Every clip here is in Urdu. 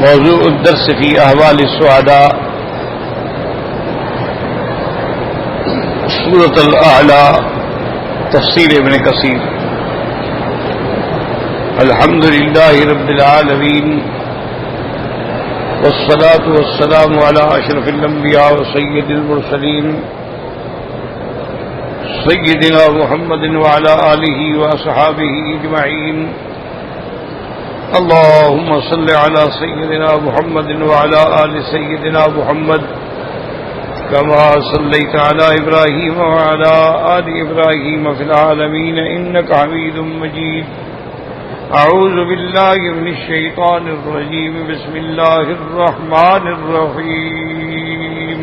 موضوع الدرس في أحوال السعداء سورة الأعلى تفسير ابن كثير. الحمد لله رب العالمين والصلاة والسلام على أشرف الأنبياء وسيد المرسلين سيدنا محمد وعلى آله وأصحابه أجمعين. اللهم صل على سيدنا محمد وعلى آل سيدنا محمد كما صليت على إبراهيم وعلى آل إبراهيم في العالمين إنك حميد مجيد. أعوذ بالله من الشيطان الرجيم. بسم الله الرحمن الرحيم.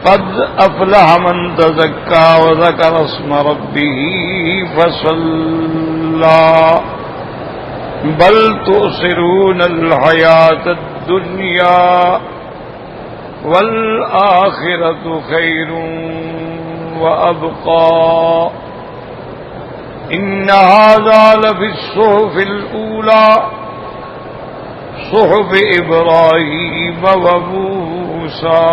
قد أفلح من تزكى وذكر اسم ربه فصلى بل تؤثرون الحياة الدنيا والآخرة خير وأبقى إن هذا لفي الصحف الأولى صحف إبراهيم وموسى.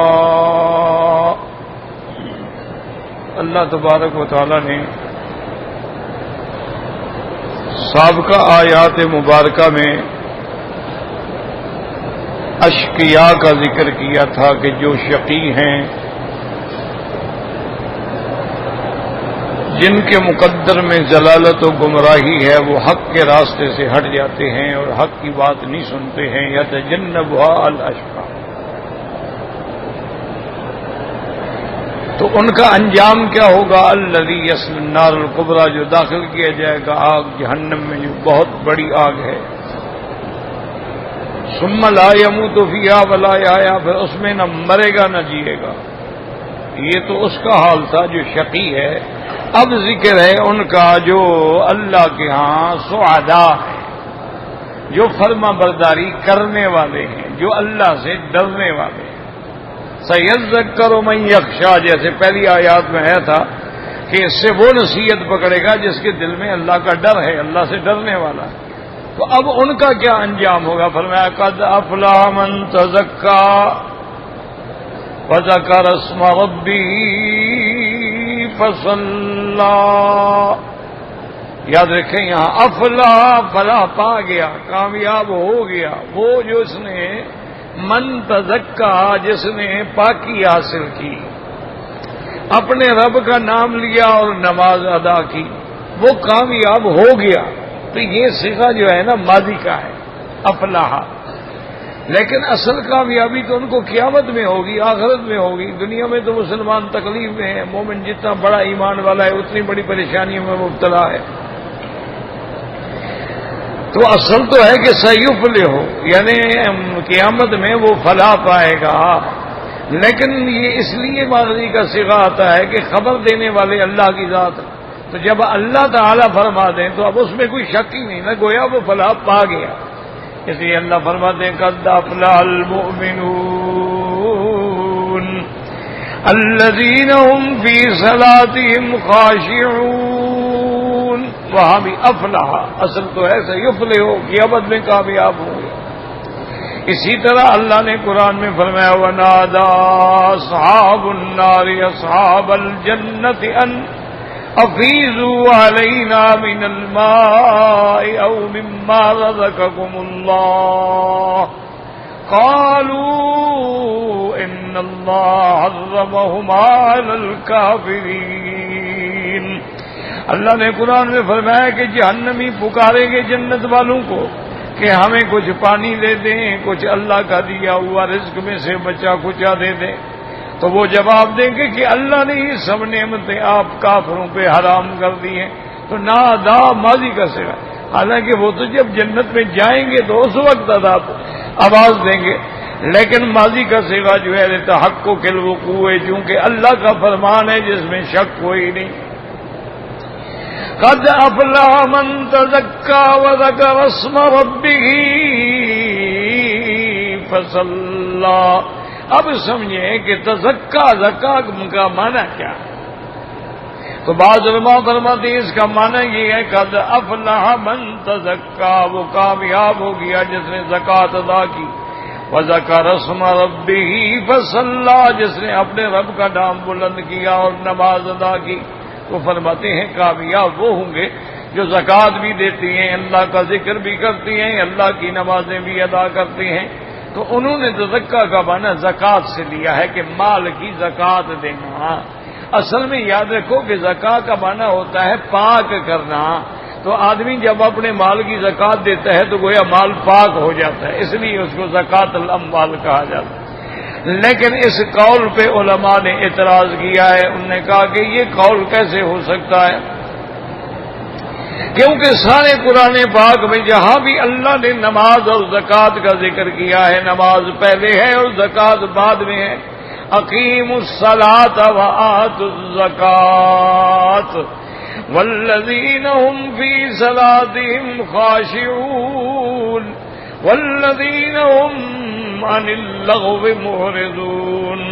اللہ تبارک و تعالی نے سابقہ آیات مبارکہ میں اشقیاء کا ذکر کیا تھا کہ جو شقی ہیں، جن کے مقدر میں ضلالت و گمراہی ہے، وہ حق کے راستے سے ہٹ جاتے ہیں اور حق کی بات نہیں سنتے ہیں. یتجنبها الاشقى. تو ان کا انجام کیا ہوگا؟ الذی یصلی النار الکبریٰ، جو داخل کیا جائے گا آگ جہنم میں، جو بہت بڑی آگ ہے. ثم لا يموت فیہا ولا یحیا، پھر اس میں نہ مرے گا نہ جیے گا. یہ تو اس کا حال تھا جو شقی ہے. اب ذکر ہے ان کا جو اللہ کے ہاں سعداء ہیں، جو فرما برداری کرنے والے ہیں، جو اللہ سے ڈرنے والے ہیں. سَيَذَّكَّرُ مَن يَخْشَىٰ، جیسے پہلی آیات میں آیا تھا کہ اس سے وہ نصیحت پکڑے گا جس کے دل میں اللہ کا ڈر ہے، اللہ سے ڈرنے والا ہے. تو اب ان کا کیا انجام ہوگا؟ فرمایا قد افلح من تزکا وذکر اسم ربہ فصلی. یاد رکھیں یہاں افلاح، فلاح پا گیا، کامیاب ہو گیا وہ جو اس نے من تزکا، جس نے پاکی حاصل کی، اپنے رب کا نام لیا اور نماز ادا کی، وہ کامیاب ہو گیا. تو یہ صیغہ جو ہے نا ماضی کا ہے، افلاح. لیکن اصل کامیابی تو ان کو قیامت میں ہوگی، آخرت میں ہوگی. دنیا میں تو مسلمان تکلیف میں ہے. مومن جتنا بڑا ایمان والا ہے اتنی بڑی پریشانیوں میں مبتلا ہے. تو اصل تو ہے کہ سیفلح ہو، یعنی قیامت میں وہ فلاح پائے گا. لیکن یہ اس لیے ماضی کا صیغہ آتا ہے کہ خبر دینے والے اللہ کی ذات. تو جب اللہ تعالیٰ فرما دیں تو اب اس میں کوئی شک ہی نہیں، نہ گویا وہ فلاح پا گیا. اس لیے اللہ فرماتے ہیں قد افلح المؤمنون الذین هم فی صلاتهم خاشعون. وہاں بھی افلاح اصل تو ایسا یفلح ہو، قیامت میں کامیاب ہو گیا. اسی طرح اللہ نے قرآن میں فرمایا وَنَادَى أَصْحَابُ النَّارِ أَصْحَابَ الْجَنَّةِ أَنْ أَفِيضُوا عَلَيْنَا مِنَ الْمَاءِ أَوْ مِمَّا رَزَقَكُمُ اللَّهُ قَالُوا إِنَّ اللَّهَ حَرَّمَهُمَا عَلَى الْكَافِرِينَ. اللہ نے قرآن میں فرمایا کہ جہنمی پکاریں گے جنت والوں کو کہ ہمیں کچھ پانی دے دیں، کچھ اللہ کا دیا ہوا رزق میں سے بچا کچا دے دیں. تو وہ جواب دیں گے کہ اللہ نے یہ سب نعمتیں آپ کافروں پہ حرام کر دی ہیں. تو نادا ماضی کا صیغہ. حالانکہ وہ تو جب جنت میں جائیں گے تو اس وقت آواز دیں گے. لیکن ماضی کا صیغہ جو ہے تحقق الوقوع، چونکہ اللہ کا فرمان ہے جس میں شک کوئی نہیں. قد افلح من تزکا وذکر اسم ربہ فصلی. اب سمجھیں کہ تزکا، زکا کا معنی کیا ہے. تو تو بعض علماء فرماتے ہیں اس کا معنی یہ ہے قد افلح من تزکا، وہ کامیاب ہو گیا جس نے زکوٰۃ ادا کی، وذکر اسم ربہ فصلی، جس نے اپنے رب کا نام بلند کیا اور نماز ادا کی۔ تو فرماتے ہیں کامیاب وہ ہوں گے جو زکوٰۃ بھی دیتی ہیں، اللہ کا ذکر بھی کرتی ہیں، اللہ کی نمازیں بھی ادا کرتی ہیں۔ تو انہوں نے تزکا کا معنی زکوٰۃ سے لیا ہے کہ مال کی زکوٰۃ دینا۔ اصل میں یاد رکھو کہ زکوٰۃ کا معنی ہوتا ہے پاک کرنا۔ تو آدمی جب اپنے مال کی زکوٰۃ دیتا ہے تو گویا مال پاک ہو جاتا ہے، اس لیے اس کو زکوٰۃ الاموال کہا جاتا ہے۔ لیکن اس قول پہ علماء نے اعتراض کیا ہے، انہوں نے کہا کہ یہ قول کیسے ہو سکتا ہے، کیونکہ سارے قرآن پاک میں جہاں بھی اللہ نے نماز اور زکوٰۃ کا ذکر کیا ہے، نماز پہلے ہے اور زکوٰۃ بعد میں ہے۔ اقیموا الصلاۃ وآتوا الزکاۃ والذین هم فی صلاتهم خاشعون والذین هم عن اللغو معرضون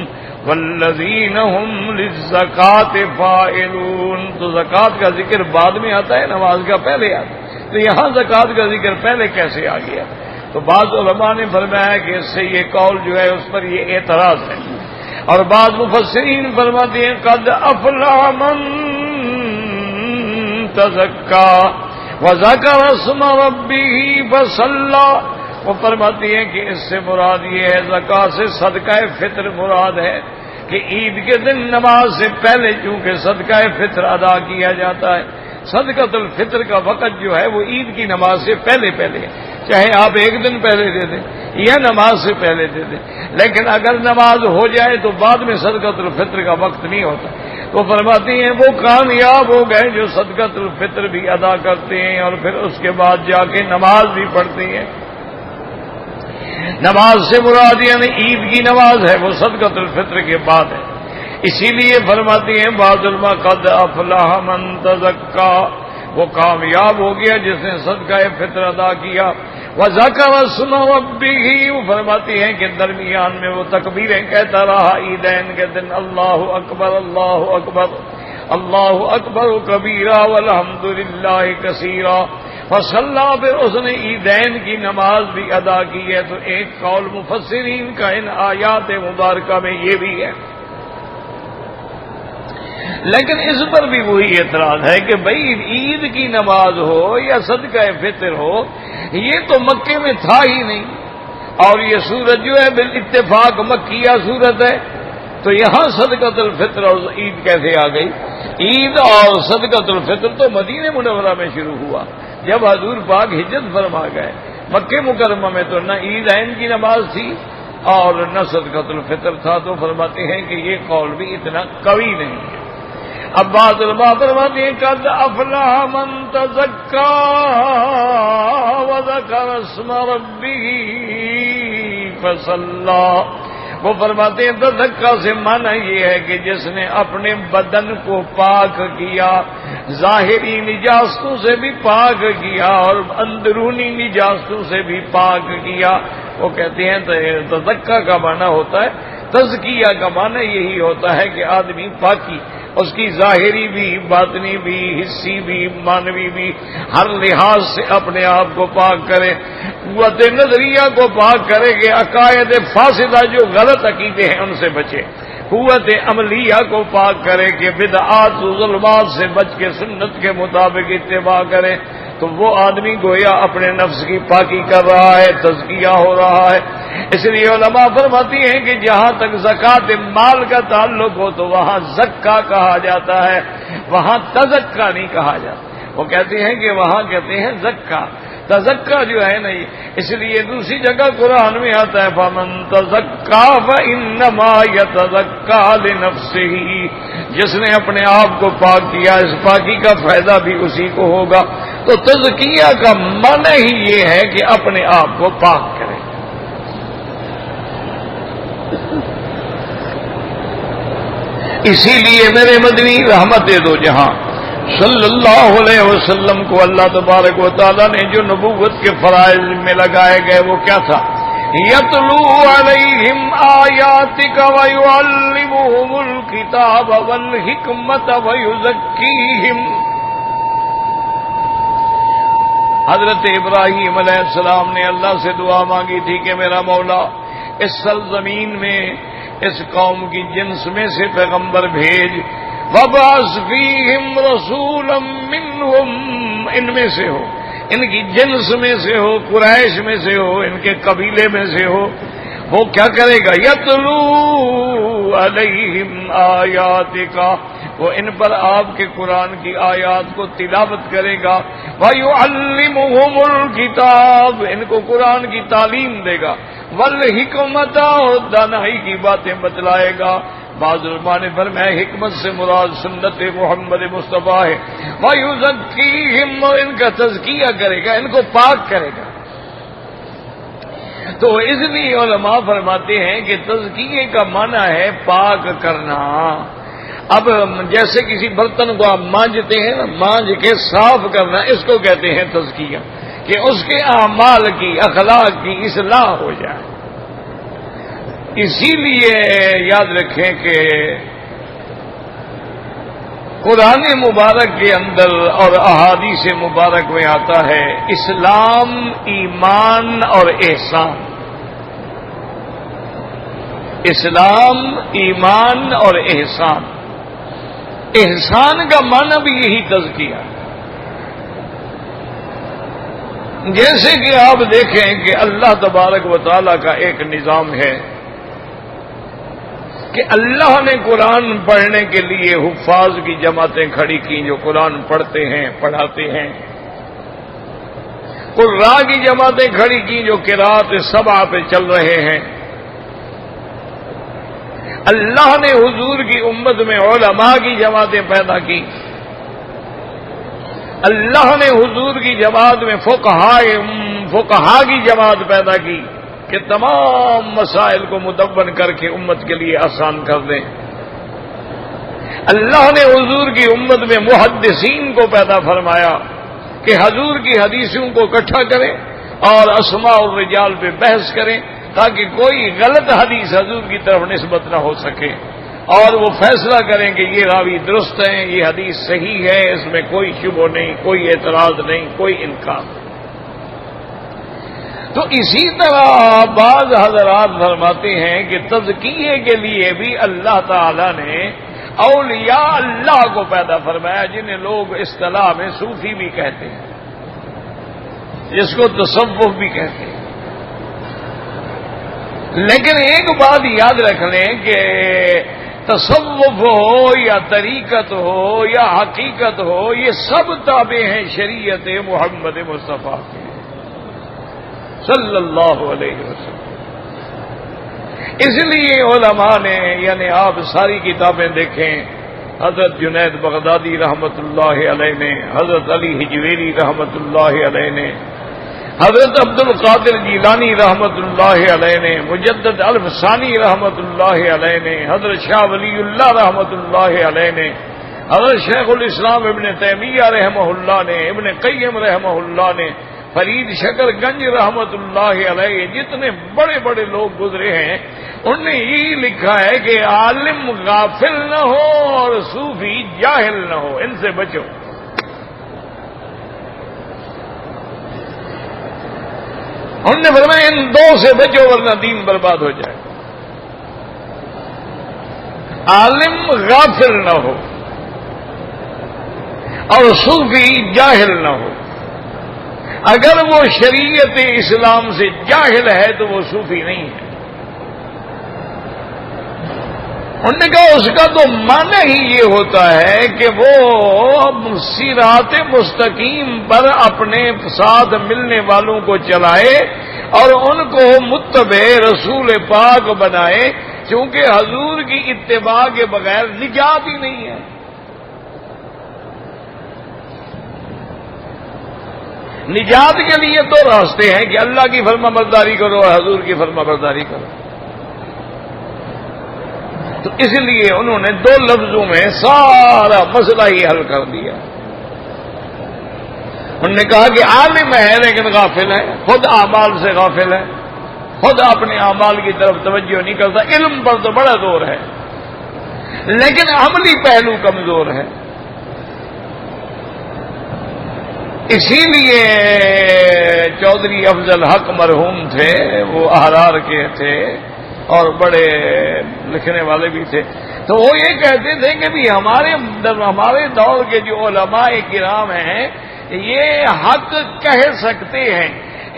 والذین هم للزکاۃ فاعلون۔ تو زکوٰۃ کا ذکر بعد میں آتا ہے، نماز کا پہلے آتا ہے، تو یہاں زکوٰۃ کا ذکر پہلے کیسے آ گیا؟ تو بعض علماء نے فرمایا کہ اس سے یہ قول جو ہے اس پر یہ اعتراض ہے، اور بعض مفسرین فرماتے ہیں قد افلح من تزکا وذکر اسم ربہ فصلی۔ وہ فرماتی ہیں کہ اس سے مراد یہ ہے، زکوٰۃ سے صدقہ فطر مراد ہے کہ عید کے دن نماز سے پہلے چونکہ صدقہ فطر ادا کیا جاتا ہے، صدقۃ الفطر کا وقت جو ہے وہ عید کی نماز سے پہلے ہے، چاہے آپ ایک دن پہلے دے دیں یا نماز سے پہلے دے دیں، لیکن اگر نماز ہو جائے تو بعد میں صدقۃ الفطر کا وقت نہیں ہوتا۔ تو فرماتی ہیں وہ کامیاب ہو گئے جو صدقۃ الفطر بھی ادا کرتے ہیں اور پھر اس کے بعد جا کے نماز بھی پڑھتے ہیں۔ نماز سے مراد یعنی عید کی نماز ہے، وہ صدقۃ الفطر کے بعد ہے۔ اسی لیے فرماتی ہیں بعض علماء قد افلح من تزکا، وہ کامیاب ہو گیا جس نے صدقہ فطر ادا کیا، وذکر اسم ربہ، وہ فرماتی ہیں کہ درمیان میں وہ تکبیریں کہتا رہا عیدین کے دن، اللہ اکبر اللہ اکبر اللہ اکبر کبیرہ والحمد للہ کثیرہ، فصلی، پھر اس نے عیدین کی نماز بھی ادا کی ہے۔ تو ایک قول مفسرین کا ان آیات مبارکہ میں یہ بھی ہے، لیکن اس پر بھی وہی اعتراض ہے کہ بھئی عید کی نماز ہو یا صدقہ فطر ہو، یہ تو مکے میں تھا ہی نہیں، اور یہ سورت جو ہے بالاتفاق مکیہ سورت ہے، تو یہاں صدقۃ الفطر اور عید کیسے آ گئی؟ عید اور صدقۃ الفطر تو مدینہ منورہ میں شروع ہوا جب حضور پاک ہجرت فرما گئے۔ مکہ مکرمہ میں تو نہ عیدین کی نماز تھی اور نہ صدقۃ الفطر تھا، تو فرماتے ہیں کہ یہ قول بھی اتنا قوی نہیں ہے۔ اب بعض علماء فرماتے ہیں قد افلح من تزکا وذکر اسم ربہ فصلی، وہ فرماتے ہیں تزکا سے معنی یہ ہے کہ جس نے اپنے بدن کو پاک کیا، ظاہری نجاستوں سے بھی پاک کیا اور اندرونی نجاستوں سے بھی پاک کیا۔ وہ کہتے ہیں تزکا کا معنی ہوتا ہے، تزکیہ کا معنی یہی ہوتا ہے کہ آدمی پاکی اس کی ظاہری بھی، باطنی بھی، حسی بھی، مانوی بھی، ہر لحاظ سے اپنے آپ کو پاک کرے، قوت نظریہ کو پاک کرے کہ عقائد فاسدہ جو غلط عقیدے ہیں ان سے بچے، قوت عملیہ کو پاک کرے کہ بدعات و ظلمات سے بچ کے سنت کے مطابق اتباع کرے، تو وہ آدمی گویا اپنے نفس کی پاکی کر رہا ہے، تزکیہ ہو رہا ہے۔ اس لیے علماء فرماتی ہیں کہ جہاں تک زکوٰۃ مال کا تعلق ہو تو وہاں زکا کہا جاتا ہے، وہاں تزکا نہیں کہا جاتا۔ وہ کہتے ہیں کہ وہاں کہتے ہیں زکا، تزکا جو ہے نہیں، اس لیے دوسری جگہ قرآن میں آتا ہے فمن تزکا فانما یتزکا لنفسہ، جس نے اپنے آپ کو پاک کیا اس پاکی کا فائدہ بھی اسی کو ہوگا۔ تو تزکیہ کا معنی ہی یہ ہے کہ اپنے آپ کو پاک کرے۔ اسی لیے میرے مدنی رحمت دو جہاں صلی اللہ علیہ وسلم کو اللہ تبارک و تعالیٰ نے جو نبوت کے فرائض میں لگائے گئے وہ کیا تھا یتلو علیہم آیاتک ویعلمہم الکتاب والحکمت ویزکیہم. حضرت ابراہیم علیہ السلام نے اللہ سے دعا مانگی تھی کہ میرا مولا اس سرزمین میں اس قوم کی جنس میں سے پیغمبر بھیج. وَبَعَثْ فِيهِمْ رَسُولًا مِّنْهُمْ، ان میں سے ہو، ان کی جنس میں سے ہو، قریش میں سے ہو، ان کے قبیلے میں سے ہو. وہ کیا کرے گا؟ یتلو علیہم آیاتک، وہ ان پر آپ کے قرآن کی آیات کو تلاوت کرے گا. وَيُعَلِّمُهُمُ الْكِتَابَ، ان کو قرآن کی تعلیم دے گا. وَالْحِکْمَةَ، اور دانائی کی باتیں بتلائے گا. بعض علماء نے فرمایا حکمت سے مراد سنت محمد مصطفیٰ ہے. وَيُزَكِّيهِمْ، اور ان کا تزکیہ کرے گا، ان کو پاک کرے گا. تو اس لیے علماء فرماتے ہیں کہ تزکیے کا معنی ہے پاک کرنا. اب جیسے کسی برتن کو آپ مانجتے ہیں نا، مانج کے صاف کرنا، اس کو کہتے ہیں تزکیہ، کہ اس کے اعمال کی، اخلاق کی اصلاح ہو جائے. اسی لیے یاد رکھیں کہ قرآن مبارک کے اندر اور احادیث مبارک میں آتا ہے اسلام، ایمان اور احسان. اسلام، ایمان اور احسان. احسان کا معنی بھی یہی تزکیہ. جیسے کہ آپ دیکھیں کہ اللہ تبارک و تعالی کا ایک نظام ہے کہ اللہ نے قرآن پڑھنے کے لیے حفاظ کی جماعتیں کھڑی کی جو قرآن پڑھتے ہیں، پڑھاتے ہیں. قراء کی جماعتیں کھڑی کی جو قراءت سبع پہ چل رہے ہیں. اللہ نے حضور کی امت میں علماء کی جماعتیں پیدا کی. اللہ نے حضور کی جماعت میں فقہاء کی جماعت پیدا کی کہ تمام مسائل کو مدون کر کے امت کے لیے آسان کر دیں. اللہ نے حضور کی امت میں محدثین کو پیدا فرمایا کہ حضور کی حدیثوں کو اکٹھا کریں اور اسماء الرجال پہ بحث کریں تاکہ کوئی غلط حدیث حضور کی طرف نسبت نہ ہو سکے، اور وہ فیصلہ کریں کہ یہ راوی درست ہیں، یہ حدیث صحیح ہے، اس میں کوئی شبہ نہیں، کوئی اعتراض نہیں، کوئی انکار. تو اسی طرح بعض حضرات فرماتے ہیں کہ تزکیے کے لیے بھی اللہ تعالی نے اولیاء اللہ کو پیدا فرمایا، جنہیں لوگ اصطلاح میں صوفی بھی کہتے ہیں، جس کو تصوف بھی کہتے ہیں. لیکن ایک بات یاد رکھ لیں کہ تصوف ہو یا طریقت ہو یا حقیقت ہو، یہ سب تابع ہیں شریعت محمد مصطفیٰ کی صلی اللہ علیہ وسلم. اس لیے علماء نے، یعنی آپ ساری کتابیں دیکھیں، حضرت جنید بغدادی رحمت اللہ علیہ نے، حضرت علی حجویری رحمت اللہ علیہ نے، حضرت عبد القادر جیلانی رحمت اللہ علیہ نے، مجدد الفسانی رحمت اللہ علیہ نے، حضرت شاہ ولی اللہ رحمت اللہ علیہ نے، حضرت شیخ الاسلام ابن تیمیہ رحمہ اللہ نے، ابن قیم رحمہ اللہ نے، فرید شکر گنج رحمت اللہ علیہ، جتنے بڑے بڑے لوگ گزرے ہیں انہوں نے یہی لکھا ہے کہ عالم غافل نہ ہو اور صوفی جاہل نہ ہو، ان سے بچو. انہوں نے فرمایا ان دو سے بچو ورنہ دین برباد ہو جائے. عالم غافل نہ ہو اور صوفی جاہل نہ ہو. اگر وہ شریعت اسلام سے جاہل ہے تو وہ صوفی نہیں ہے. انہوں نے کہا اس کا تو معنی ہی یہ ہوتا ہے کہ وہ صراط مستقیم پر اپنے ساتھ ملنے والوں کو چلائے اور ان کو متبع رسول پاک بنائے، چونکہ حضور کی اتباع کے بغیر نجات ہی نہیں ہے. نجات کے لیے دو راستے ہیں کہ اللہ کی فرما برداری کرو اور حضور کی فرما برداری کرو. تو اس لیے انہوں نے دو لفظوں میں سارا مسئلہ ہی حل کر دیا. انہوں نے کہا کہ عالم ہے لیکن غافل ہے، خود اعمال سے غافل ہے. خود اپنے اعمال کی طرف توجہ نہیں کرتا. علم پر تو بڑا زور ہے لیکن عملی پہلو کمزور ہے. اسی لیے چودھری افضل حق مرحوم تھے، وہ احرار کے تھے اور بڑے لکھنے والے بھی تھے. تو وہ یہ کہتے تھے کہ بھی ہمارے دور کے جو علماء کرام ہیں یہ حق کہہ سکتے ہیں.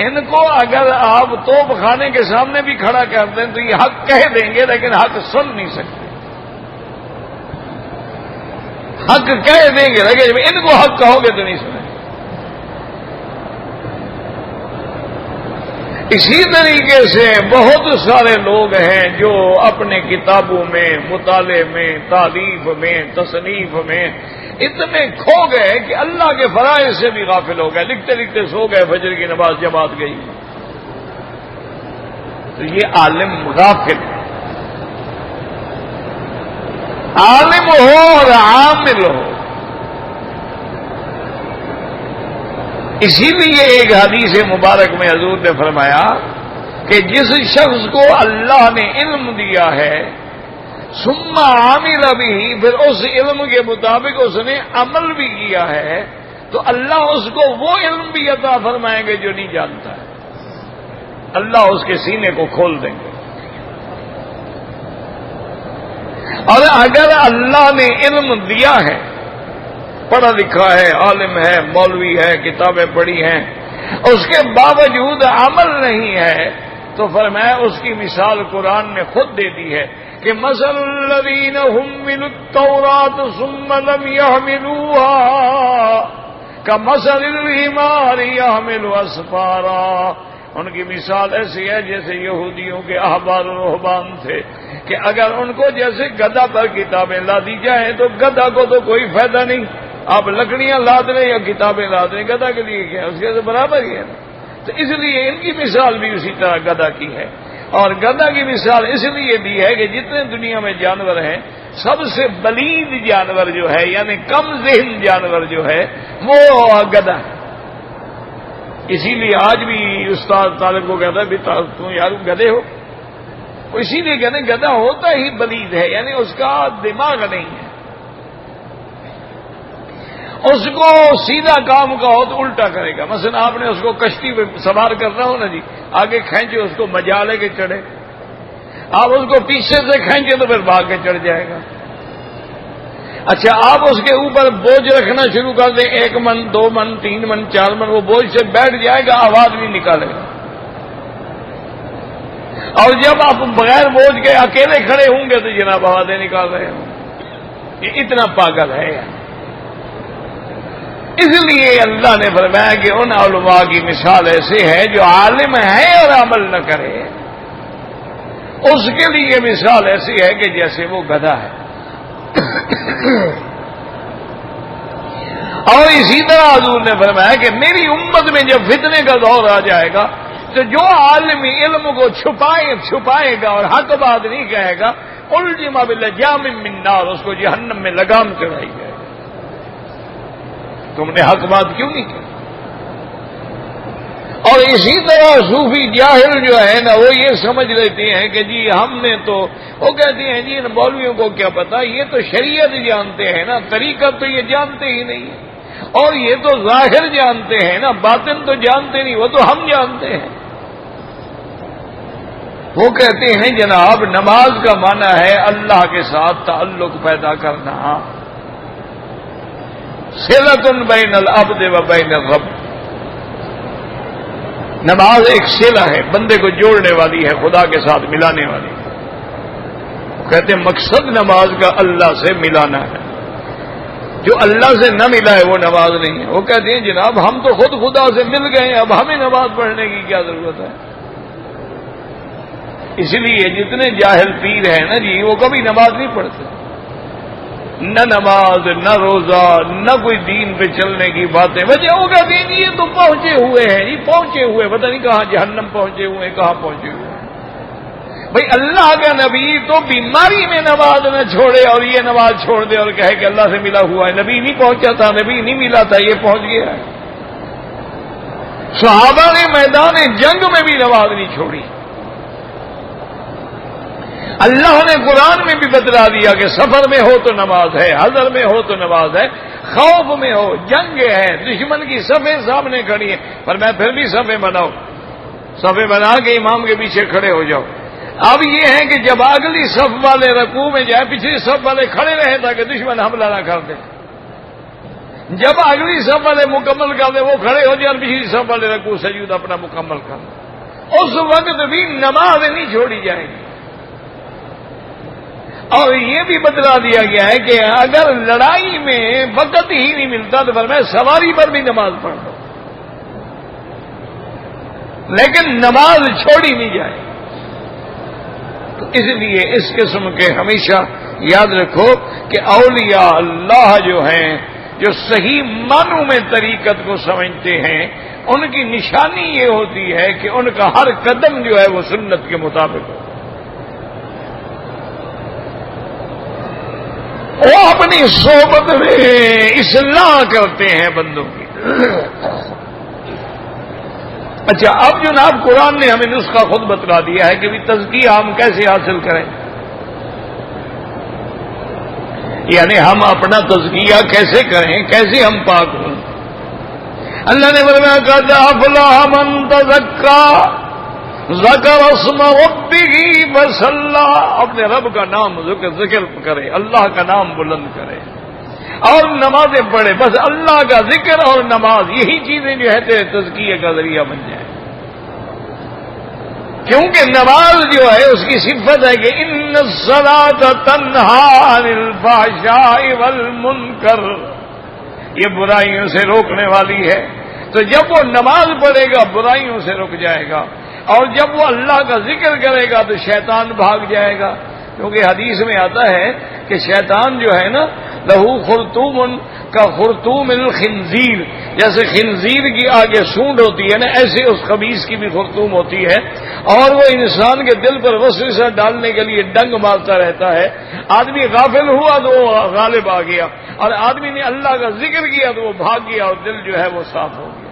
ان کو اگر آپ توپ خانے کے سامنے بھی کھڑا کر دیں تو یہ حق کہہ دیں گے لیکن حق سن نہیں سکتے. حق کہہ دیں گے لیکن ان کو حق کہو گے تو نہیں سنیں. اسی طریقے سے بہت سارے لوگ ہیں جو اپنے کتابوں میں، مطالعے میں، تالیف میں، تصنیف میں اتنے کھو گئے کہ اللہ کے فرائض سے بھی غافل ہو گئے. لکھتے لکھتے سو گئے، فجر کی نماز جماعت گئی. تو یہ عالم غافل ہے. عالم ہو اور عامل ہو. اسی لیے ایک حدیث مبارک میں حضور نے فرمایا کہ جس شخص کو اللہ نے علم دیا ہے ثم عامل بھی، پھر اس علم کے مطابق اس نے عمل بھی کیا ہے، تو اللہ اس کو وہ علم بھی عطا فرمائیں گے جو نہیں جانتا ہے. اللہ اس کے سینے کو کھول دیں گے. اور اگر اللہ نے علم دیا ہے، پڑھا لکھا ہے، عالم ہے، مولوی ہے، کتابیں پڑھی ہیں، اس کے باوجود عمل نہیں ہے، تو فرمایا اس کی مثال قرآن نے خود دے دی ہے کہ مثل الذین حملوا التوراۃ ثم لم يحملوها کمثل الحمار يحمل اسفارا. ان کی مثال ایسی ہے جیسے یہودیوں کے احبار و رہبان تھے کہ اگر ان کو جیسے گدھا پر کتابیں لا دی جائیں تو گدھا کو تو کوئی فائدہ نہیں. آپ لکڑیاں لاد رہے یا کتابیں لاد رہے، گدھا کے لیے کیا؟ اس کے سے برابر ہی ہے. تو اس لیے ان کی مثال بھی اسی طرح گدھا کی ہے. اور گدھا کی مثال اس لیے دی ہے کہ جتنے دنیا میں جانور ہیں سب سے بلید جانور جو ہے، یعنی کم ذہن جانور جو ہے، وہ گدھا ہے. اسی لیے آج بھی استاد طالب کو کہتا ہے بھی تم یار گدھے ہو. اسی لیے کہتے ہیں گدھا ہوتا ہی بلید ہے، یعنی اس کا دماغ نہیں ہے. اس کو سیدھا کام کا ہو تو الٹا کرے گا. مثلا آپ نے اس کو کشتی پہ سوار کرنا ہو نا جی، آگے کھینچے اس کو مجالے کے چڑھے، آپ اس کو پیچھے سے کھینچے تو پھر بھاگ کے چڑھ جائے گا. اچھا آپ اس کے اوپر بوجھ رکھنا شروع کر دیں، 1 من 2 من 3 من 4 من، وہ بوجھ سے بیٹھ جائے گا، آواز نہیں نکالے گا. اور جب آپ بغیر بوجھ کے اکیلے کھڑے ہوں گے تو جناب آوازیں نکال رہے ہوں. یہ اتنا پاگل ہے. اس لیے اللہ نے فرمایا کہ ان علماء کی مثال ایسے ہے جو عالم ہے اور عمل نہ کرے، اس کے لیے مثال ایسی ہے کہ جیسے وہ گدھا ہے. اور اسی طرح حضور نے فرمایا کہ میری امت میں جب فتنے کا دور آ جائے گا تو جو عالم علم کو چھپائے گا اور حق بات نہیں کہے گا، الجم باللجام من نار، اس کو جہنم میں لگام چڑھائی جائے گا. تم نے حق بات کیوں نہیں کی؟ اور اسی طرح صوفی جاہل جو ہے نا، وہ یہ سمجھ لیتے ہیں کہ جی ہم نے تو، وہ کہتے ہیں جی ان مولویوں کو کیا پتا، یہ تو شریعت جانتے ہیں نا، طریقت تو یہ جانتے ہی نہیں، اور یہ تو ظاہر جانتے ہیں نا، باطن تو جانتے نہیں، وہ تو ہم جانتے ہیں. وہ کہتے ہیں جناب نماز کا معنی ہے اللہ کے ساتھ تعلق پیدا کرنا، صلۃ بین العبد و بین الرب. نماز ایک صلہ ہے، بندے کو جوڑنے والی ہے، خدا کے ساتھ ملانے والی. کہتے ہیں مقصد نماز کا اللہ سے ملانا ہے، جو اللہ سے نہ ملا ہے وہ نماز نہیں ہے. وہ کہتے ہیں جناب ہم تو خود خدا سے مل گئے ہیں، اب ہمیں نماز پڑھنے کی کیا ضرورت ہے. اس لیے جتنے جاہل پیر ہیں نا جی، وہ کبھی نماز نہیں پڑھتے، نہ نماز نہ روزہ نہ کوئی دین پہ چلنے کی باتیں. وجہ وہ کہتے ہیں یہ تو پہنچے ہوئے ہیں جی، پہنچے ہوئے، پتہ نہیں کہاں جہنم پہنچے ہوئے ہیں، کہاں پہنچے ہوئے ہیں. بھئی اللہ کا نبی تو بیماری میں نماز نہ چھوڑے اور یہ نماز چھوڑ دے اور کہے کہ اللہ سے ملا ہوا ہے. نبی نہیں پہنچا تھا، نبی نہیں ملا تھا، یہ پہنچ گیا ہے. صحابہ نے میدان جنگ میں بھی نماز نہیں چھوڑی. اللہ نے قرآن میں بھی بتلا دیا کہ سفر میں ہو تو نماز ہے، حضر میں ہو تو نماز ہے، خوف میں ہو، جنگ ہے، دشمن کی صفیں سامنے کھڑی ہیں، پر میں پھر بھی صفیں بناؤ، صفیں بنا کے امام کے پیچھے کھڑے ہو جاؤ۔ اب یہ ہے کہ جب اگلی صف والے رکوع میں جائے، پچھلی صف والے کھڑے رہے تاکہ دشمن حملہ نہ کر دے، جب اگلی صف والے مکمل کر دے وہ کھڑے ہو جائے اور پچھلی صف والے رکوع سجود اپنا مکمل کر دے، اس وقت بھی نماز نہیں چھوڑی جائے گی۔ اور یہ بھی بتلا دیا گیا ہے کہ اگر لڑائی میں وقت ہی نہیں ملتا تو فرمایا سواری پر بھی نماز پڑھ لو، لیکن نماز چھوڑی نہیں جائے۔ تو اس لیے اس قسم کے ہمیشہ یاد رکھو کہ اولیاء اللہ جو ہیں، جو صحیح معنوں میں طریقت کو سمجھتے ہیں، ان کی نشانی یہ ہوتی ہے کہ ان کا ہر قدم جو ہے وہ سنت کے مطابق ہو۔ وہ اپنی صحبت میں اصلاح کرتے ہیں بندوں کی۔ اچھا، اب جناب قرآن نے ہمیں نسخہ خود بتلا دیا ہے کہ بھی تزکیہ ہم کیسے حاصل کریں، یعنی ہم اپنا تزکیہ کیسے کریں، کیسے ہم پاک ہوں۔ اللہ نے فرمایا قد افلح من تزکا ذکر اسم ربہ فصلی، اپنے رب کا نام ذکر کرے، اللہ کا نام بلند کرے اور نمازیں پڑھے، بس اللہ کا ذکر اور نماز یہی چیزیں جو ہے تیرے تزکیے کا ذریعہ بن جائیں، کیونکہ نماز جو ہے اس کی صفت ہے کہ ان الصلاۃ تنہی عن الفحشاء والمنکر، یہ برائیوں سے روکنے والی ہے۔ تو جب وہ نماز پڑھے گا برائیوں سے رک جائے گا، اور جب وہ اللہ کا ذکر کرے گا تو شیطان بھاگ جائے گا، کیونکہ حدیث میں آتا ہے کہ شیطان جو ہے نا لہو خرطوم کا خرطوم الخنزیر، جیسے خنزیر کی آگے سونڈ ہوتی ہے نا، ایسے اس خبیث کی بھی خرطوم ہوتی ہے، اور وہ انسان کے دل پر وسوسہ ڈالنے کے لیے ڈنگ مارتا رہتا ہے۔ آدمی غافل ہوا تو وہ غالب آ گیا، اور آدمی نے اللہ کا ذکر کیا تو وہ بھاگ گیا اور دل جو ہے وہ صاف ہو گیا۔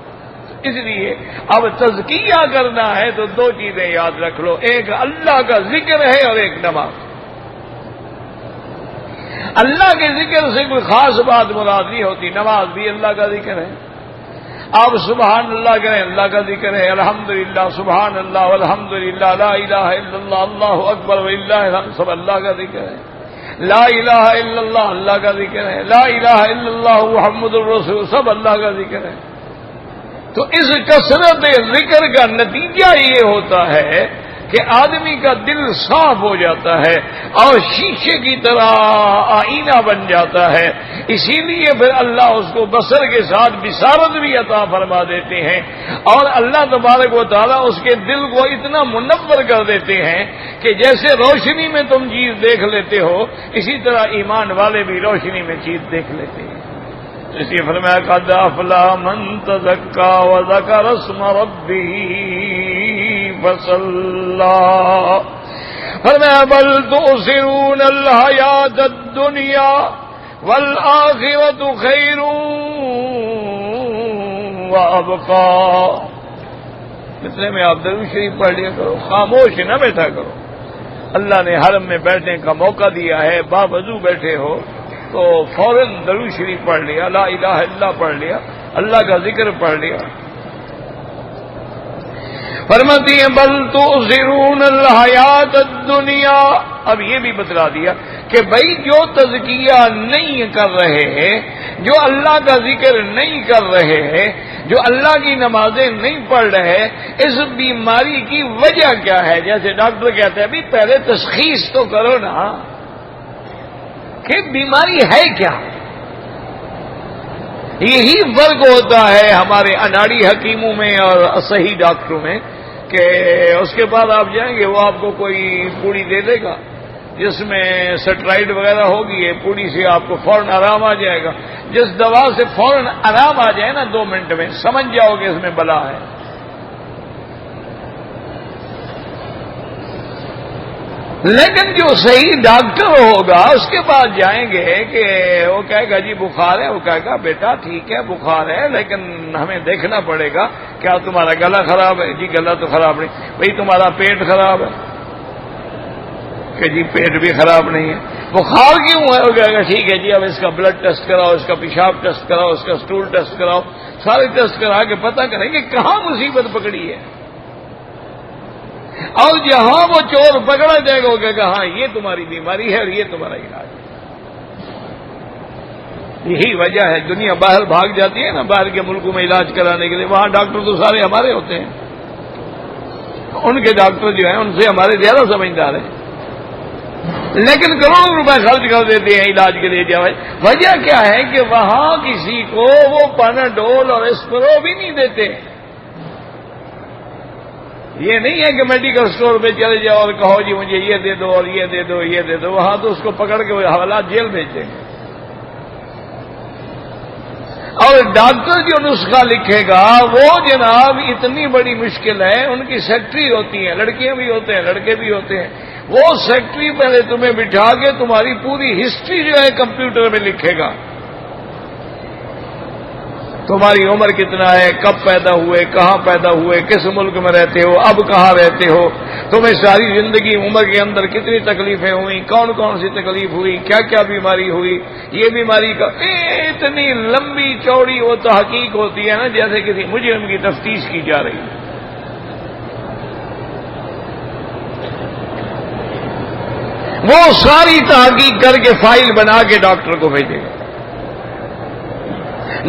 اس لیے اب تزکیہ کرنا ہے تو دو چیزیں یاد رکھ لو، ایک اللہ کا ذکر ہے اور ایک نماز۔ اللہ کے ذکر سے کوئی خاص بات مراد نہیں ہوتی، نماز بھی اللہ کا ذکر ہے۔ آپ سبحان اللہ کریں، اللہ کا ذکر ہے، الحمدللہ سبحان اللہ والحمدللہ لا الہ الا اللہ اللہ اکبر وللہ الحمد، سب اللہ کا ذکر ہے۔ لا الہ الا اللہ اللہ کا ذکر ہے، لا الہ الا اللہ محمد الرسول، سب اللہ کا ذکر ہے۔ تو اس کثرت ذکر کا نتیجہ یہ ہوتا ہے کہ آدمی کا دل صاف ہو جاتا ہے اور شیشے کی طرح آئینہ بن جاتا ہے، اسی لیے پھر اللہ اس کو بصر کے ساتھ بصارت بھی عطا فرما دیتے ہیں، اور اللہ تبارک و تعالیٰ اس کے دل کو اتنا منور کر دیتے ہیں کہ جیسے روشنی میں تم چیز دیکھ لیتے ہو، اسی طرح ایمان والے بھی روشنی میں چیز دیکھ لیتے ہیں۔ اس لیے فرمایا قد افلح من تزکا وذکر اسم ربہ فصلی، فرمایا بل تؤثرون الحیاۃ الدنیا والآخرۃ خیر وابقی۔ اتنے میں آپ درود شریف پڑھ لیا کرو، خاموش نہ بیٹھا کرو۔ اللہ نے حرم میں بیٹھنے کا موقع دیا ہے، باوضو بیٹھے ہو تو فوراً درود شریف پڑھ لیا، لا الہ الا اللہ پڑھ لیا، اللہ کا ذکر پڑھ لیا۔ فرماتی ہیں بل تؤثرون الحیات الدنیا، اب یہ بھی بتلا دیا کہ بھائی جو تزکیہ نہیں کر رہے ہیں، جو اللہ کا ذکر نہیں کر رہے ہیں، جو اللہ کی نمازیں نہیں پڑھ رہے، اس بیماری کی وجہ کیا ہے؟ جیسے ڈاکٹر کہتے ہیں ابھی پہلے تشخیص تو کرو نا کہ بیماری ہے کیا۔ یہی فرق ہوتا ہے ہمارے اناڑی حکیموں میں اور صحیح ڈاکٹروں میں کہ اس کے بعد آپ جائیں گے وہ آپ کو کوئی پوڑی دے دے گا جس میں سٹرائڈ وغیرہ ہوگی، یہ پوڑی سے آپ کو فوراً آرام آ جائے گا۔ جس دوا سے فوراً آرام آ جائے نا 2 منٹ میں، سمجھ جاؤ کہ اس میں بلا ہے۔ لیکن جو صحیح ڈاکٹر ہوگا اس کے بعد جائیں گے کہ وہ کہے گا جی بخار ہے، وہ کہے گا بیٹا ٹھیک ہے بخار ہے لیکن ہمیں دیکھنا پڑے گا کیا تمہارا گلا خراب ہے؟ جی گلا تو خراب نہیں۔ بھئی تمہارا پیٹ خراب ہے؟ کہ جی پیٹ بھی خراب نہیں ہے. بخار کیوں ہے؟ وہ کہے گا ٹھیک ہے جی اب اس کا بلڈ ٹیسٹ کراؤ، اس کا پیشاب ٹیسٹ کراؤ، اس کا اسٹول ٹیسٹ کراؤ، سارے ٹیسٹ کرا کے پتہ کریں کہ کہاں مصیبت پکڑی ہے. اور جہاں وہ چور پکڑا جائے گا وہ کہے گا ہاں یہ تمہاری بیماری ہے اور یہ تمہارا علاج ہے. یہی وجہ ہے دنیا باہر بھاگ جاتی ہے نا باہر کے ملکوں میں علاج کرانے کے لیے. وہاں ڈاکٹر تو سارے ہمارے ہوتے ہیں، ان کے ڈاکٹر جو ہیں ان سے ہمارے زیادہ سمجھدار ہیں، لیکن کروڑوں روپے خرچ کر دیتے ہیں علاج کے لیے. وجہ کیا ہے کہ وہاں کسی کو وہ پاناڈول اور اسپرو بھی نہیں دیتے. یہ نہیں ہے کہ میڈیکل اسٹور پہ چلے جاؤ اور کہو جی مجھے یہ دے دو اور یہ دے دو یہ دے دو. وہاں تو اس کو پکڑ کے حوالات جیل بھیج دیں گے. اور ڈاکٹر جو نسخہ لکھے گا وہ جناب اتنی بڑی مشکل ہے. ان کی سیکٹری ہوتی ہیں، لڑکیاں بھی ہوتے ہیں لڑکے بھی ہوتے ہیں. وہ سیکٹری پہلے تمہیں بٹھا کے تمہاری پوری ہسٹری جو ہے کمپیوٹر میں لکھے گا. تمہاری عمر کتنا ہے، کب پیدا ہوئے، کہاں پیدا ہوئے، کس ملک میں رہتے ہو، اب کہاں رہتے ہو، تمہیں ساری زندگی عمر کے اندر کتنی تکلیفیں ہوئیں، کون کون سی تکلیف ہوئی، کیا کیا بیماری ہوئی، یہ بیماری کا اتنی لمبی چوڑی وہ تحقیق ہوتی ہے نا جیسے کسی مجرم کی تفتیش کی جا رہی ہے. وہ ساری تحقیق کر کے فائل بنا کے ڈاکٹر کو بھیجے گا.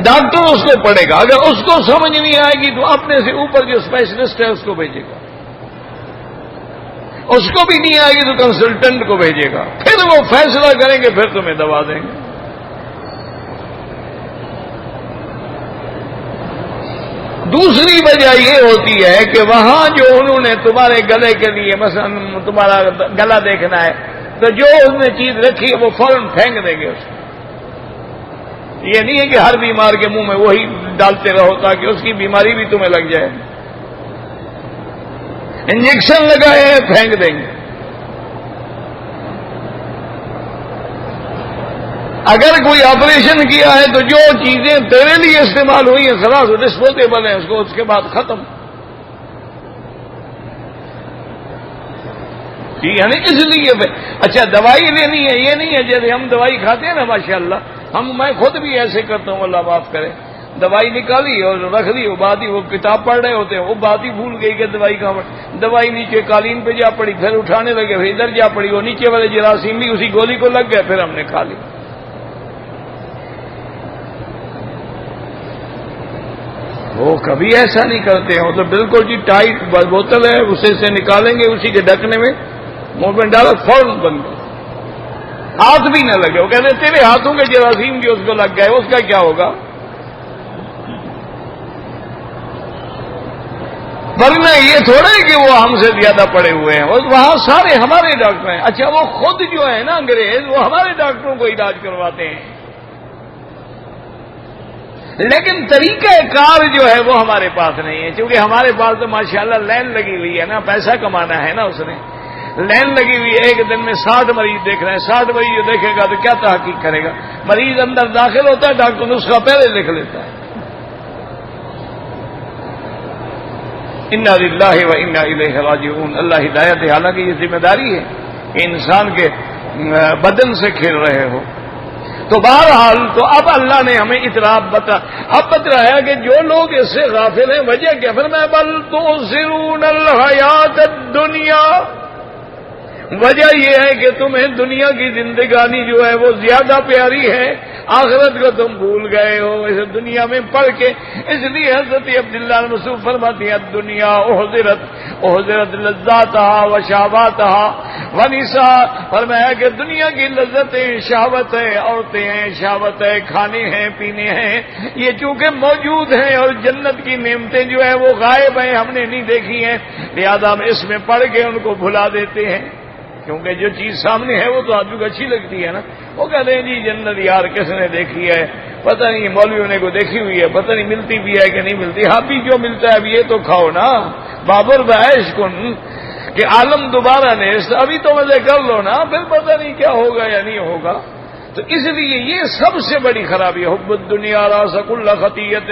ڈاکٹر اس کو پڑھے گا. اگر اس کو سمجھ نہیں آئے گی تو اپنے سے اوپر جو اسپیشلسٹ ہے اس کو بھیجے گا. اس کو بھی نہیں آئے گی تو کنسلٹنٹ کو بھیجے گا. پھر وہ فیصلہ کریں گے، پھر تمہیں دوا دیں گے. دوسری وجہ یہ ہوتی ہے کہ وہاں جو انہوں نے تمہارے گلے کے لیے مثلا تمہارا گلا دیکھنا ہے تو جو اس نے چیز رکھی ہے وہ فوراً پھینک دیں گے اس کو. یہ نہیں ہے کہ ہر بیمار کے منہ میں وہی ڈالتے رہو تاکہ اس کی بیماری بھی تمہیں لگ جائے. انجیکشن لگائے ہیں پھینک دیں گے. اگر کوئی آپریشن کیا ہے تو جو چیزیں تیرے لیے استعمال ہوئی ہیں خلاص ڈسپوزیبل ہیں، اس کو اس کے بعد ختم. یعنی اس لیے اچھا دوائی لینی ہے یہ نہیں ہے جیسے ہم دوائی کھاتے ہیں نا ماشاءاللہ میں خود بھی ایسے کرتا ہوں اللہ معاف کرے. دوائی نکالی اور رکھ دی، وہ بات ہی وہ کتاب پڑھ رہے ہوتے ہیں وہ بات ہی بھول گئی کہ دوائی کہاں. دوائی نیچے قالین پہ جا پڑی، پھر اٹھانے لگے، پھر ادھر جا پڑی، وہ نیچے والے جراثیم بھی اسی گولی کو لگ گئے، پھر ہم نے کھا لی. وہ کبھی ایسا نہیں کرتے ہیں. وہ تو بالکل جی ٹائٹ بوتل ہے، اسے سے نکالیں گے، اسی کے ڈھکنے میں منہ میں ڈالا فوراً بند کر، ہاتھ بھی نہ لگے. وہ کہتے ہیں تیرے ہاتھوں کے جراثیم جو اس کو لگ گئے اس کا کیا ہوگا؟ ورنہ یہ تھوڑا ہے کہ وہ ہم سے زیادہ پڑے ہوئے ہیں. وہاں سارے ہمارے ڈاکٹر ہیں. اچھا وہ خود جو ہے نا انگریز وہ ہمارے ڈاکٹروں کو علاج کرواتے ہیں، لیکن طریقہ کار جو ہے وہ ہمارے پاس نہیں ہے. کیونکہ ہمارے پاس تو ماشاءاللہ لائن لگی ہوئی ہے نا، پیسہ کمانا ہے نا. اس نے لائن لگی ہوئی ہے، ایک دن میں 60 مریض دیکھ رہے ہیں. 60 مریض جو دیکھے گا تو کیا تحقیق کرے گا؟ مریض اندر داخل ہوتا ہے، ڈاکٹر نسخہ پہلے لکھ لیتا ہے. انا للہ و انا الیہ راجعون. اللہ ہدایت ہے. حالانکہ یہ ذمہ داری ہے کہ انسان کے بدن سے کھیل رہے ہو. تو بہرحال تو اب اللہ نے ہمیں اطراف بتایا کہ جو لوگ اس سے غافل ہیں وجہ کیا؟ فرمایا بل تؤثرون الحیات الدنیا. وجہ یہ ہے کہ تمہیں دنیا کی زندگانی جو ہے وہ زیادہ پیاری ہے، آخرت کو تم بھول گئے ہو اس دنیا میں پڑھ کے. اس لیے حضرت عبداللہ مسعود فرماتی ہے دنیا احضرت لذاتها و شہواتها ونساء. فرمایا کہ دنیا کی لذتیں شہوت ہے، عورتیں ہیں، شہوت ہے، کھانے ہیں، پینے ہیں، یہ چونکہ موجود ہیں اور جنت کی نعمتیں جو ہے وہ غائب ہیں، ہم نے نہیں دیکھی ہیں، لہذا ہم اس میں پڑھ کے ان کو بھلا دیتے ہیں. کیونکہ جو چیز سامنے ہے وہ تو آدمی کو اچھی لگتی ہے نا. وہ کہتے ہیں جی جنت یار کس نے دیکھی ہے، پتہ نہیں مولویوں نے کو دیکھی ہوئی ہے، پتہ نہیں ملتی بھی ہے کہ نہیں ملتی. ہاں بھی جو ملتا ہے اب یہ تو کھاؤ نا. بابر بعیش کن کہ عالم دوبارہ نے ابھی تو مزے کر لو نا، پھر پتہ نہیں کیا ہوگا یا نہیں ہوگا. تو اس لیے یہ سب سے بڑی خرابی ہے. حب الدنیا راس کل خطیۃ.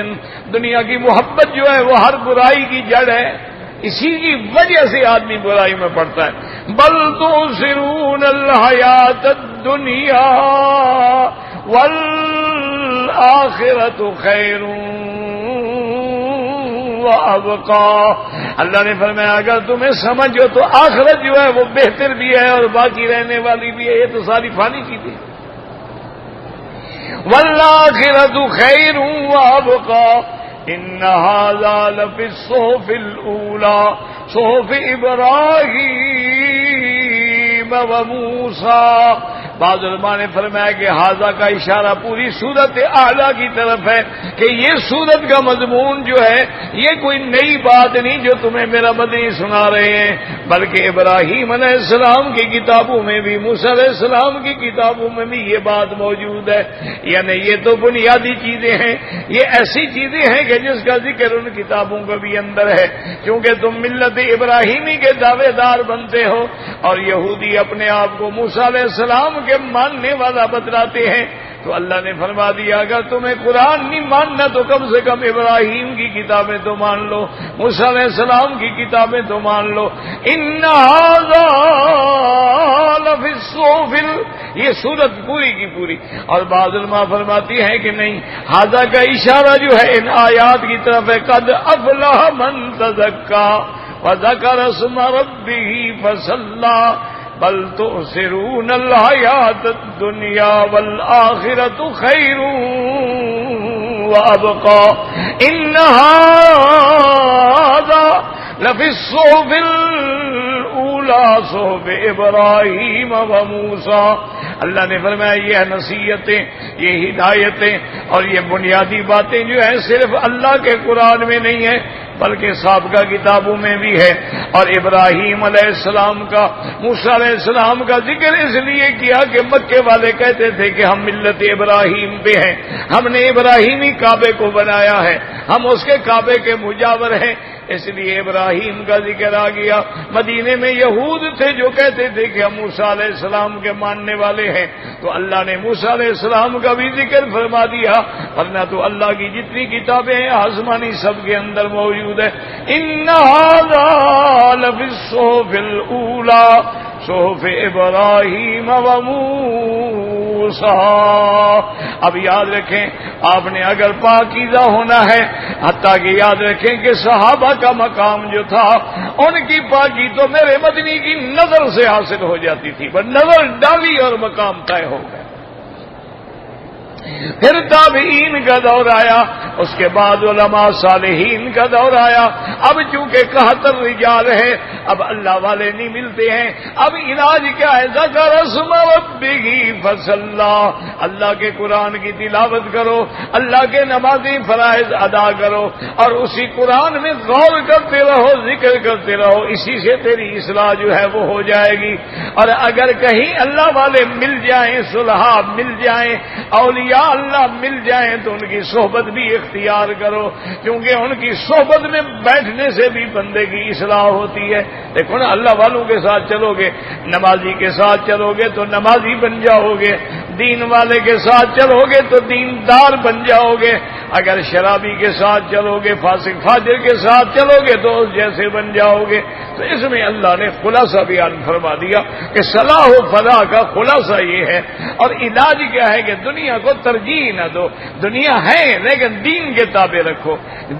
دنیا کی محبت جو ہے وہ ہر برائی کی جڑ ہے. اسی کی وجہ سے آدمی برائی میں پڑتا ہے. بل تؤثرون الحیات الدنیا والآخرۃ خیر وابقا. اللہ نے فرمایا اگر تمہیں سمجھو تو آخرت جو ہے وہ بہتر بھی ہے اور باقی رہنے والی بھی ہے. یہ تو ساری فانی چیزیں. والآخرۃ خیر وابقا ان ھذا لفی الصحف الاولی صحف ابراہیم وموسیٰ. بعض علماء نے فرمایا کہ ھذا کا اشارہ پوری سورت اعلیٰ کی طرف ہے کہ یہ سورت کا مضمون جو ہے یہ کوئی نئی بات نہیں جو تمہیں میرا مدنی سنا رہے ہیں، بلکہ ابراہیم علیہ السلام کی کتابوں میں بھی موسیٰ علیہ السلام کی کتابوں میں بھی یہ بات موجود ہے. یعنی یہ تو بنیادی چیزیں ہیں، یہ ایسی چیزیں ہیں کہ جس کا ذکر ان کتابوں کا بھی اندر ہے. کیونکہ تم ملت ابراہیمی کے دعوے دار بنتے ہو اور یہودی اپنے آپ کو موسیٰ علیہ السلام کے ماننے والا بتلاتے ہیں، تو اللہ نے فرما دیا اگر تمہیں قرآن نہیں ماننا تو کم سے کم ابراہیم کی کتابیں تو مان لو، موسیٰ علیہ السلام کی کتابیں تو مان لو. ان ھذا لفی الصحف، یہ سورت پوری کی پوری. اور بعض علماء فرماتی ہیں کہ نہیں، ھذا کا اشارہ جو ہے ان آیات کی طرف ہے. قد افلح من تزکا وذکر اسم ربہ فصلی بل تؤثرون الحیات الدنیا والآخرۃ خیر وابقا ان ھذا لفی الصحف الاولی صحف ابراہیم وموسیٰ. اللہ نے فرمایا یہ نصیحتیں، یہ ہدایتیں اور یہ بنیادی باتیں جو ہیں صرف اللہ کے قرآن میں نہیں ہیں بلکہ سابقہ کتابوں میں بھی ہے. اور ابراہیم علیہ السلام کا، موسیٰ علیہ السلام کا ذکر اس لیے کیا کہ مکے والے کہتے تھے کہ ہم ملت ابراہیم پہ ہیں، ہم نے ابراہیمی کعبے کو بنایا ہے، ہم اس کے کعبے کے مجاور ہیں، اس لیے ابراہیم کا ذکر آ گیا. مدینے میں یہود تھے جو کہتے تھے کہ ہم موسیٰ علیہ السلام کے ماننے والے ہیں، تو اللہ نے موسیٰ علیہ السلام کا بھی ذکر فرما دیا. ورنہ تو اللہ کی جتنی کتابیں ہیں آسمانی سب کے اندر موجود ہے. ان ھذا لفی الصحف الاولی صحف ابراہیم وموسیٰ. اب یاد رکھیں آپ نے اگر پاکیزہ ہونا ہے، حتیٰ کہ یاد رکھیں کہ صحابہ کا مقام جو تھا ان کی پاکی تو میرے مدنی کی نظر سے حاصل ہو جاتی تھی، بس نظر ڈالی اور مقام طے ہو گئے. پھر تابعین کا دور آیا، اس کے بعد علماء صالحین کا دور آیا. اب چونکہ 71 رجال ہے، اب اللہ والے نہیں ملتے ہیں. اب علاج کیا ہے؟ ذکر اسم ربہ فصلی. اللہ کے قرآن کی تلاوت کرو، اللہ کے نمازی فرائض ادا کرو اور اسی قرآن میں غور کرتے رہو، ذکر کرتے رہو. اسی سے تیری اصلاح جو ہے وہ ہو جائے گی. اور اگر کہیں اللہ والے مل جائیں، صلحاء مل جائیں، اولیاء اللہ مل جائیں تو ان کی صحبت بھی اختیار کرو، کیونکہ ان کی صحبت میں بیٹھنے سے بھی بندے کی اصلاح ہوتی ہے. دیکھو نا، اللہ والوں کے ساتھ چلو گے، نمازی کے ساتھ چلو گے تو نمازی بن جاؤ گے، دین والے کے ساتھ چلو گے تو دیندار بن جاؤ گے. اگر شرابی کے ساتھ چلو گے، فاسق فاجر کے ساتھ چلو گے تو اس جیسے بن جاؤ گے. تو اس میں اللہ نے خلاصہ بیان فرما دیا کہ صلاح و فلاح کا خلاصہ یہ ہے. اور علاج کیا ہے کہ دنیا کو ترجیح نہ دو. دنیا ہے لیکن دین کے تابع رکھو،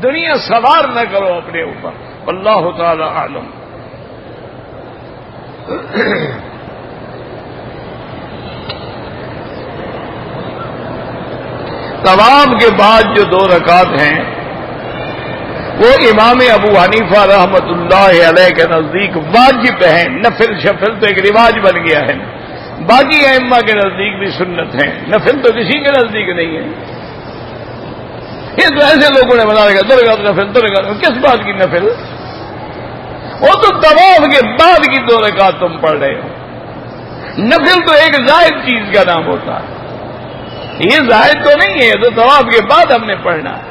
دنیا سوار نہ کرو اپنے اوپر. اللہ تعالی عالم. طواف کے بعد جو 2 رکعت ہیں وہ امام ابو حنیفہ رحمۃ اللہ علیہ کے نزدیک واجب ہیں. نفل شفل تو ایک رواج بن گیا ہے، باقی ائمہ کے نزدیک بھی سنت ہیں، نفل تو کسی کے نزدیک نہیں ہے. یہ تو ایسے لوگوں نے بنا رکھا 2 رکعت نفل، 2 رکعت. کس بات کی نفل؟ وہ تو طواف کے بعد کی 2 رکعت تم پڑھ رہے ہو. نفل تو ایک زائد چیز کا نام ہوتا ہے، یہ زائد تو نہیں ہے، تو طواف کے بعد ہم نے پڑھنا ہے.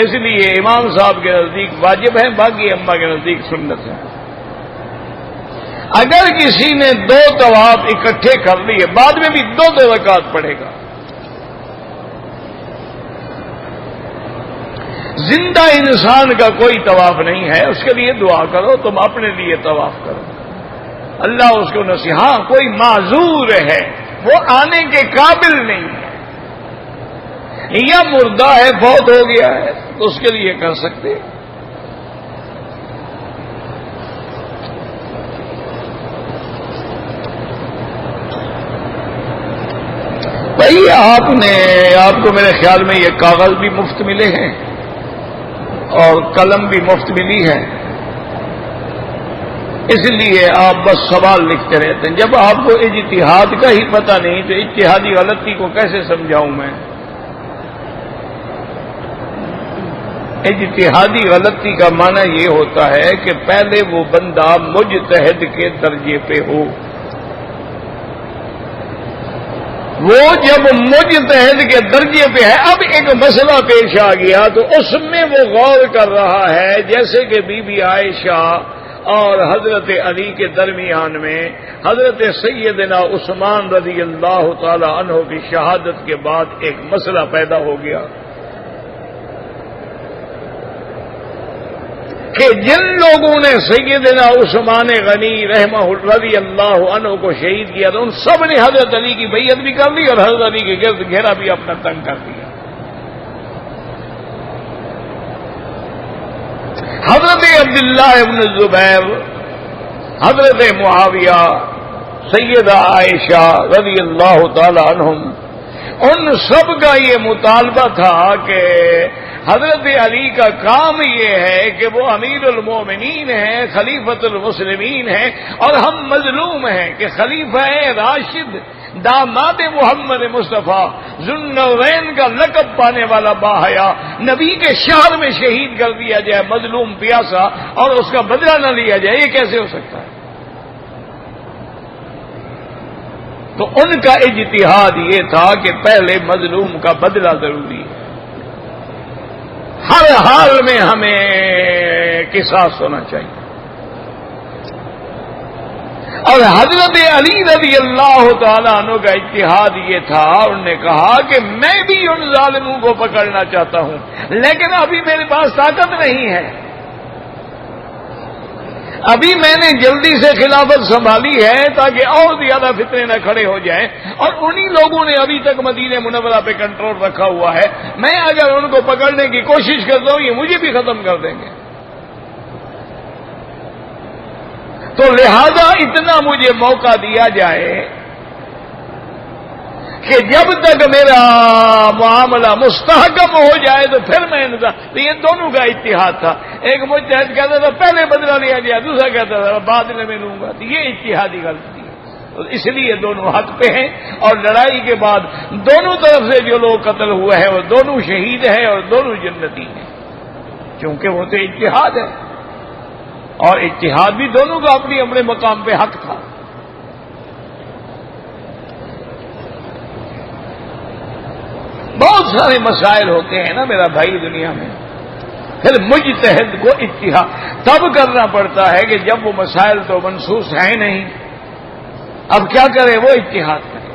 اس لیے امام صاحب کے نزدیک واجب ہے، باقی امہ کے نزدیک سنت ہے. اگر کسی نے 2 طواف اکٹھے کر لیے بعد میں بھی 2 رکعت پڑھے گا. زندہ انسان کا کوئی طواف نہیں ہے، اس کے لیے دعا کرو، تم اپنے لیے طواف کرو. اللہ اس کو ہاں کوئی معذور ہے، وہ آنے کے قابل نہیں ہے یا مردہ ہے، فوت ہو گیا ہے، تو اس کے لیے کر سکتے۔ بھائی آپ کو میرے خیال میں یہ کاغذ بھی مفت ملے ہیں اور قلم بھی مفت ملی ہے، اس لیے آپ بس سوال لکھتے رہتے ہیں۔ جب آپ کو اجتہاد کا ہی پتہ نہیں تو اجتہادی غلطی کو کیسے سمجھاؤں میں؟ اجتہادی غلطی کا معنی یہ ہوتا ہے کہ پہلے وہ بندہ مجتہد کے درجے پہ ہو، وہ جب مجتہد کے درجے پہ ہے، اب ایک مسئلہ پیش آ گیا تو اس میں وہ غور کر رہا ہے، جیسے کہ بی بی عائشہ اور حضرت علی کے درمیان میں حضرت سیدنا عثمان رضی اللہ تعالی عنہ کی شہادت کے بعد ایک مسئلہ پیدا ہو گیا کہ جن لوگوں نے سیدنا عثمان غنی رحمہ رضی اللہ عنہ کو شہید کیا تو ان سب نے حضرت علی کی بیعت بھی کر لی اور حضرت علی کے گرد گھیرا بھی اپنا تنگ کر دیا۔ حضرت عبداللہ ابن زبیر، حضرت معاویہ، سیدہ عائشہ رضی اللہ تعالی عنہم، ان سب کا یہ مطالبہ تھا کہ حضرت علی کا کام یہ ہے کہ وہ امیر المومنین ہیں، خلیفۃ المسلمین ہیں، اور ہم مظلوم ہیں کہ خلیفہ راشد داماد محمد مصطفیٰ ذوالنورین کا لقب پانے والا باحیا نبی کے شہر میں شہید کر دیا جائے، مظلوم پیاسا، اور اس کا بدلہ نہ لیا جائے، یہ کیسے ہو سکتا ہے؟ تو ان کا اجتہاد یہ تھا کہ پہلے مظلوم کا بدلہ ضروری ہے، ہر حال میں ہمیں قصاص ہونا چاہیے۔ اور حضرت علی رضی اللہ تعالیٰ عنہ کا اجتہاد یہ تھا، انہوں نے کہا کہ میں بھی ان ظالموں کو پکڑنا چاہتا ہوں لیکن ابھی میرے پاس طاقت نہیں ہے، ابھی میں نے جلدی سے خلافت سنبھالی ہے تاکہ اور زیادہ فتنے نہ کھڑے ہو جائیں، اور انہی لوگوں نے ابھی تک مدینہ منورہ پہ کنٹرول رکھا ہوا ہے، میں اگر ان کو پکڑنے کی کوشش کرتا ہوں یہ مجھے بھی ختم کر دیں گے، تو لہذا اتنا مجھے موقع دیا جائے کہ جب تک میرا معاملہ مستحکم ہو جائے تو پھر میں تو یہ دونوں کا اتحاد تھا، ایک مجتہد کہتا تھا پہلے بدلہ لیا جائے، دوسرا کہتا تھا بعد میں لوں گا، تو یہ اتحادی غلطی ہے، تو اس لیے دونوں حق پہ ہیں، اور لڑائی کے بعد دونوں طرف سے جو لوگ قتل ہوئے ہیں وہ دونوں شہید ہیں اور دونوں جنتی ہیں، کیونکہ وہ تو اتحاد ہے، اور اتحاد بھی دونوں کا اپنی اپنے مقام پہ حق تھا۔ بہت سارے مسائل ہوتے ہیں نا میرا بھائی دنیا میں، پھر مجتہد کو اتحاد تب کرنا پڑتا ہے کہ جب وہ مسائل تو منصوص ہیں نہیں، اب کیا کرے وہ اتحاد کرے۔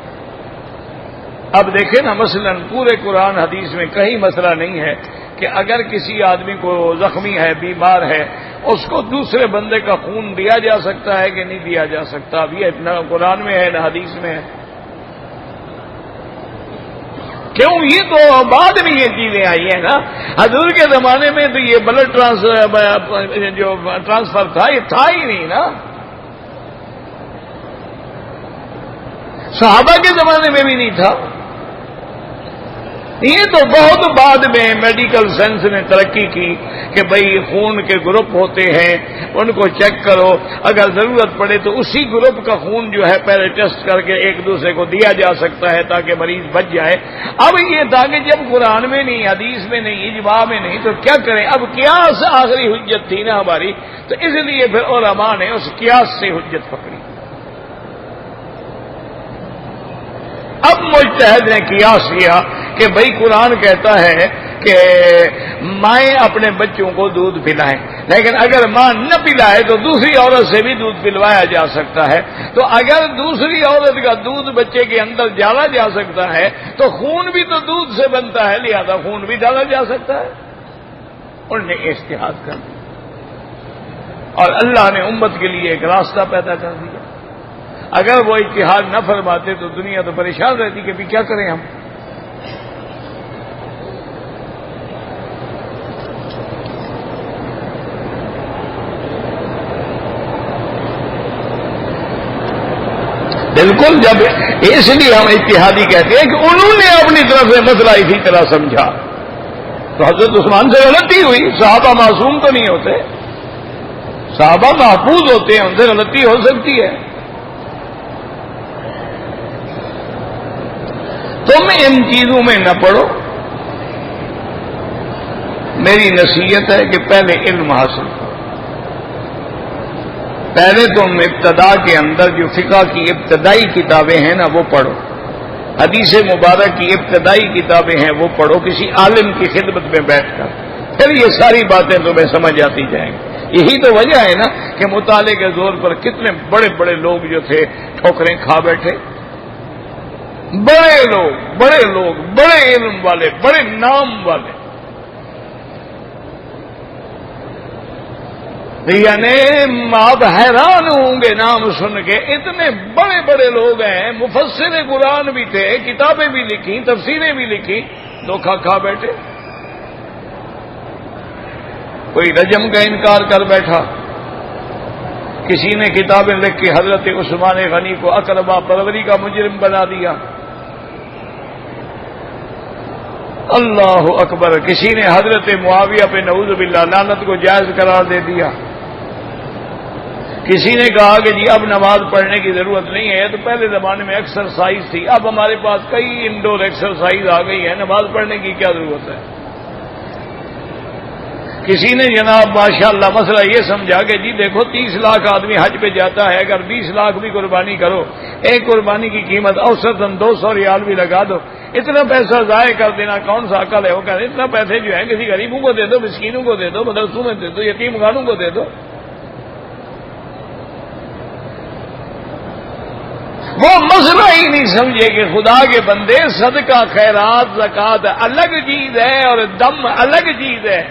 اب دیکھیں نا مثلا پورے قرآن حدیث میں کہیں مسئلہ نہیں ہے کہ اگر کسی آدمی کو زخمی ہے، بیمار ہے، اس کو دوسرے بندے کا خون دیا جا سکتا ہے کہ نہیں دیا جا سکتا، اب یہ نہ قرآن میں ہے نہ حدیث میں ہے، کیوں؟ یہ تو بعد میں یہ چیزیں آئی ہیں نا، حضور کے زمانے میں تو یہ بلڈ ٹرانسفر تھا، یہ تھا ہی نہیں نا، صحابہ کے زمانے میں بھی نہیں تھا، یہ تو بہت بعد میں میڈیکل سائنس نے ترقی کی کہ بھئی خون کے گروپ ہوتے ہیں، ان کو چیک کرو، اگر ضرورت پڑے تو اسی گروپ کا خون جو ہے پہلے ٹیسٹ کر کے ایک دوسرے کو دیا جا سکتا ہے تاکہ مریض بچ جائے۔ اب یہ تھا کہ جب قرآن میں نہیں، حدیث میں نہیں، اجماع میں نہیں، تو کیا کریں؟ اب قیاس آخری حجت تھی نا ہماری، تو اس لیے پھر علماء نے اس قیاس سے حجت پکڑی۔ اب مجتہد نے قیاس کیا کہ بھئی قرآن کہتا ہے کہ مائیں اپنے بچوں کو دودھ پلائیں، لیکن اگر ماں نہ پلائے تو دوسری عورت سے بھی دودھ پلوایا جا سکتا ہے، تو اگر دوسری عورت کا دودھ بچے کے اندر ڈالا جا سکتا ہے تو خون بھی تو دودھ سے بنتا ہے، لہذا خون بھی ڈالا جا سکتا ہے۔ انہوں نے اجتہاد کر دیا اور اللہ نے امت کے لیے ایک راستہ پیدا کر دیا۔ اگر وہ اتحاد نہ فرماتے تو دنیا تو پریشان رہتی کہ بھی کیا کریں ہم. بالکل، جب اس لیے ہم اتحادی کہتے ہیں کہ انہوں نے اپنی طرف سے مسئلہ اسی طرح سمجھا. تو حضرت عثمان سے غلطی ہوئی، صحابہ معصوم تو نہیں ہوتے، صحابہ محفوظ ہوتے ہیں، ان سے غلطی ہو سکتی ہے. تم ان چیزوں میں نہ پڑو. میری نصیحت ہے کہ پہلے علم حاصل کرو. پہلے تم ابتدا کے اندر جو فقہ کی ابتدائی کتابیں ہیں نا وہ پڑھو، حدیث مبارک کی ابتدائی کتابیں ہیں وہ پڑھو کسی عالم کی خدمت میں بیٹھ کر، پھر یہ ساری باتیں تمہیں سمجھ آتی جائیں گی. یہی تو وجہ ہے نا کہ مطالعے کے زور پر کتنے بڑے بڑے لوگ جو تھے ٹھوکریں کھا بیٹھے. بڑے لوگ بڑے علم والے، بڑے نام والے، یعنی آپ حیران ہوں گے نام سن کے. اتنے بڑے بڑے لوگ ہیں، مفسر قرآن بھی تھے، کتابیں بھی لکھی، تفسیریں بھی لکھی، دھوکھا کھا بیٹھے. کوئی رجم کا انکار کر بیٹھا، کسی نے کتابیں لکھ کے حضرت عثمان غنی کو اقربا پروری کا مجرم بنا دیا. اللہ اکبر. کسی نے حضرت معاویہ پہ نعوذ باللہ لعنت کو جائز قرار دے دیا. کسی نے کہا کہ جی اب نماز پڑھنے کی ضرورت نہیں ہے، تو پہلے زمانے میں ایکسرسائز تھی، اب ہمارے پاس کئی انڈور ایکسرسائز آ گئی ہے، نماز پڑھنے کی کیا ضرورت ہے. کسی نے جناب ماشاءاللہ مسئلہ یہ سمجھا کہ جی دیکھو 30 لاکھ آدمی حج پہ جاتا ہے، اگر 20 لاکھ بھی قربانی کرو، ایک قربانی کی قیمت اوسطاً 200 ریال بھی لگا دو، اتنا پیسہ ضائع کر دینا کون سا عقل ہے. وہ کہتے ہیں اتنا پیسے جو ہے کسی غریبوں کو دے دو، مسکینوں کو دے دو، مدرسوں میں دے دو، یتیم خانوں کو دے دو. وہ مسئلہ ہی نہیں سمجھے کہ خدا کے بندے صدقہ خیرات زکات الگ چیز ہے اور دم الگ چیز ہے.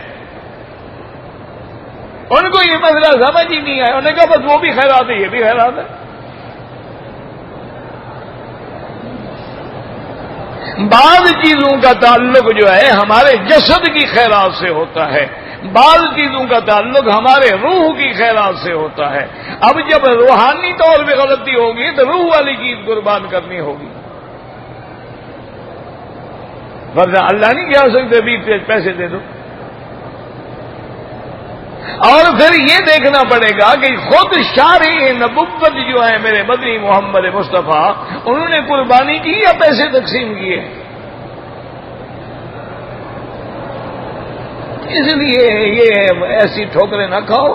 ان کو یہ مسئلہ سمجھ ہی نہیں آیا. انہوں نے کہا بس وہ بھی خیرات ہے، یہ بھی خیرات ہے. بعض چیزوں کا تعلق جو ہے ہمارے جسد کی خیرات سے ہوتا ہے، بعض چیزوں کا تعلق ہمارے روح کی خیرات سے ہوتا ہے. اب جب روحانی طور پہ غلطی ہوگی تو روح والی چیز قربان کرنی ہوگی، ورنہ اللہ نہیں کہہ سکتے بھی پیسے دے دو. اور پھر یہ دیکھنا پڑے گا کہ خود شارع نبوت جو ہے میرے مدنی محمد مصطفیٰ، انہوں نے قربانی کی یا پیسے تقسیم کیے. اس لیے یہ ایسی ٹھوکریں نہ کھاؤ.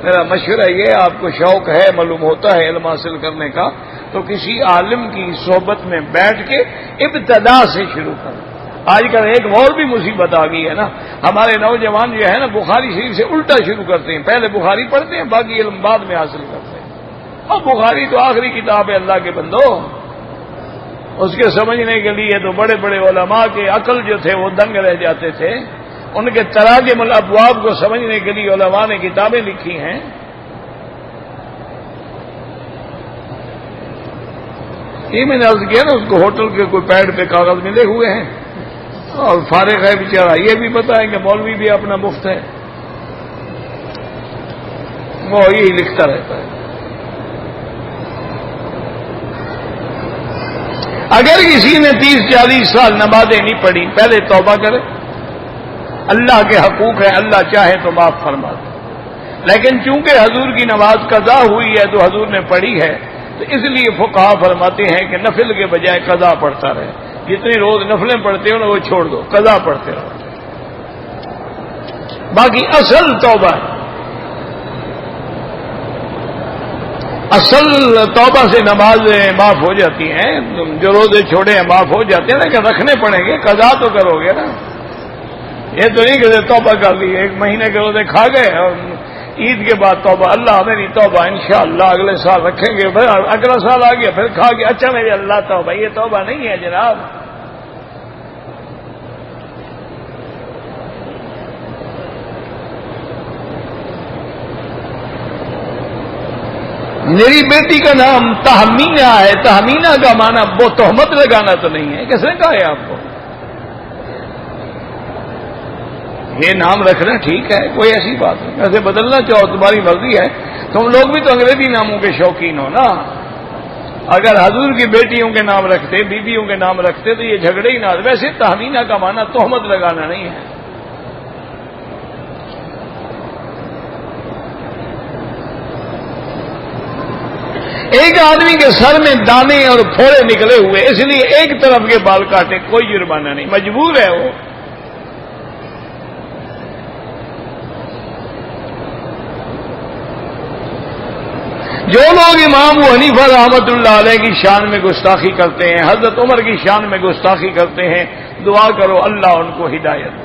میرا مشورہ یہ، آپ کو شوق ہے معلوم ہوتا ہے علم حاصل کرنے کا، تو کسی عالم کی صحبت میں بیٹھ کے ابتدا سے شروع کرو. آج کل ایک اور بھی مصیبت آ گئی ہے نا، ہمارے نوجوان جو ہے نا بخاری شریف سے الٹا شروع کرتے ہیں. پہلے بخاری پڑھتے ہیں، باقی علم بعد میں حاصل کرتے ہیں. اور بخاری تو آخری کتاب ہے اللہ کے بندو. اس کے سمجھنے کے لیے تو بڑے بڑے علماء کے عقل جو تھے وہ دنگ رہ جاتے تھے. ان کے تراجم الابواب کو سمجھنے کے لیے علماء نے کتابیں لکھی ہیں. یہ میں نے عرض کیا نا، اس کو ہوٹل کے کوئی پیڈ پہ کاغذ ملے ہوئے ہیں اور فارغ ہے بیچارہ. یہ بھی پتا ہے کہ مولوی بھی اپنا مفت ہے، وہ یہی لکھتا رہتا ہے. اگر کسی نے 30-40 سال نمازیں نہیں پڑھی، پہلے توبہ کرے. اللہ کے حقوق ہے، اللہ چاہے تو معاف فرما دے. لیکن چونکہ حضور کی نماز قضا ہوئی ہے تو حضور نے پڑھی ہے، تو اس لیے فقہا فرماتے ہیں کہ نفل کے بجائے قضا پڑھتا رہے. جتنی روز نفلیں پڑھتے ہو نا وہ چھوڑ دو، قضا پڑھتے رہو. باقی اصل توبہ ہے. اصل توبہ سے نمازیں معاف ہو جاتی ہیں. جو روزے چھوڑے ہیں معاف ہو جاتے ہیں، لیکن رکھنے پڑیں گے، قضا تو کرو گے نا. یہ تو نہیں کہ توبہ کر لی، ایک مہینے کے روزے کھا گئے اور عید کے بعد توبہ، اللہ میری توبہ انشاءاللہ اگلے سال رکھیں گے. پھر اگلا سال آ گیا پھر کھا گیا، اچھا میرے اللہ توبہ. یہ توبہ نہیں ہے جناب. میری بیٹی کا نام تہمینہ ہے، تہمینہ کا معنی وہ تہمت لگانا تو نہیں ہے، کس نے کہا ہے آپ کو؟ یہ نام رکھنا ٹھیک ہے، کوئی ایسی بات نہیں، ایسے بدلنا چاہو تمہاری مرضی ہے، تم لوگ بھی تو انگریزی ناموں کے شوقین ہو نا۔ اگر حضور کی بیٹیوں کے نام رکھتے، بیویوں کے نام رکھتے تو یہ جھگڑے ہی نہ ہوتے۔ ویسے تہمینہ کا معنی تہمت لگانا نہیں ہے۔ ایک آدمی کے سر میں دانے اور پھوڑے نکلے ہوئے، اس لیے ایک طرف کے بال کاٹے، کوئی جرمانہ نہیں، مجبور ہے وہ۔ جو لوگ امام ابو حنیفہ رحمۃ اللہ علیہ کی شان میں گستاخی کرتے ہیں، حضرت عمر کی شان میں گستاخی کرتے ہیں، دعا کرو اللہ ان کو ہدایت دے،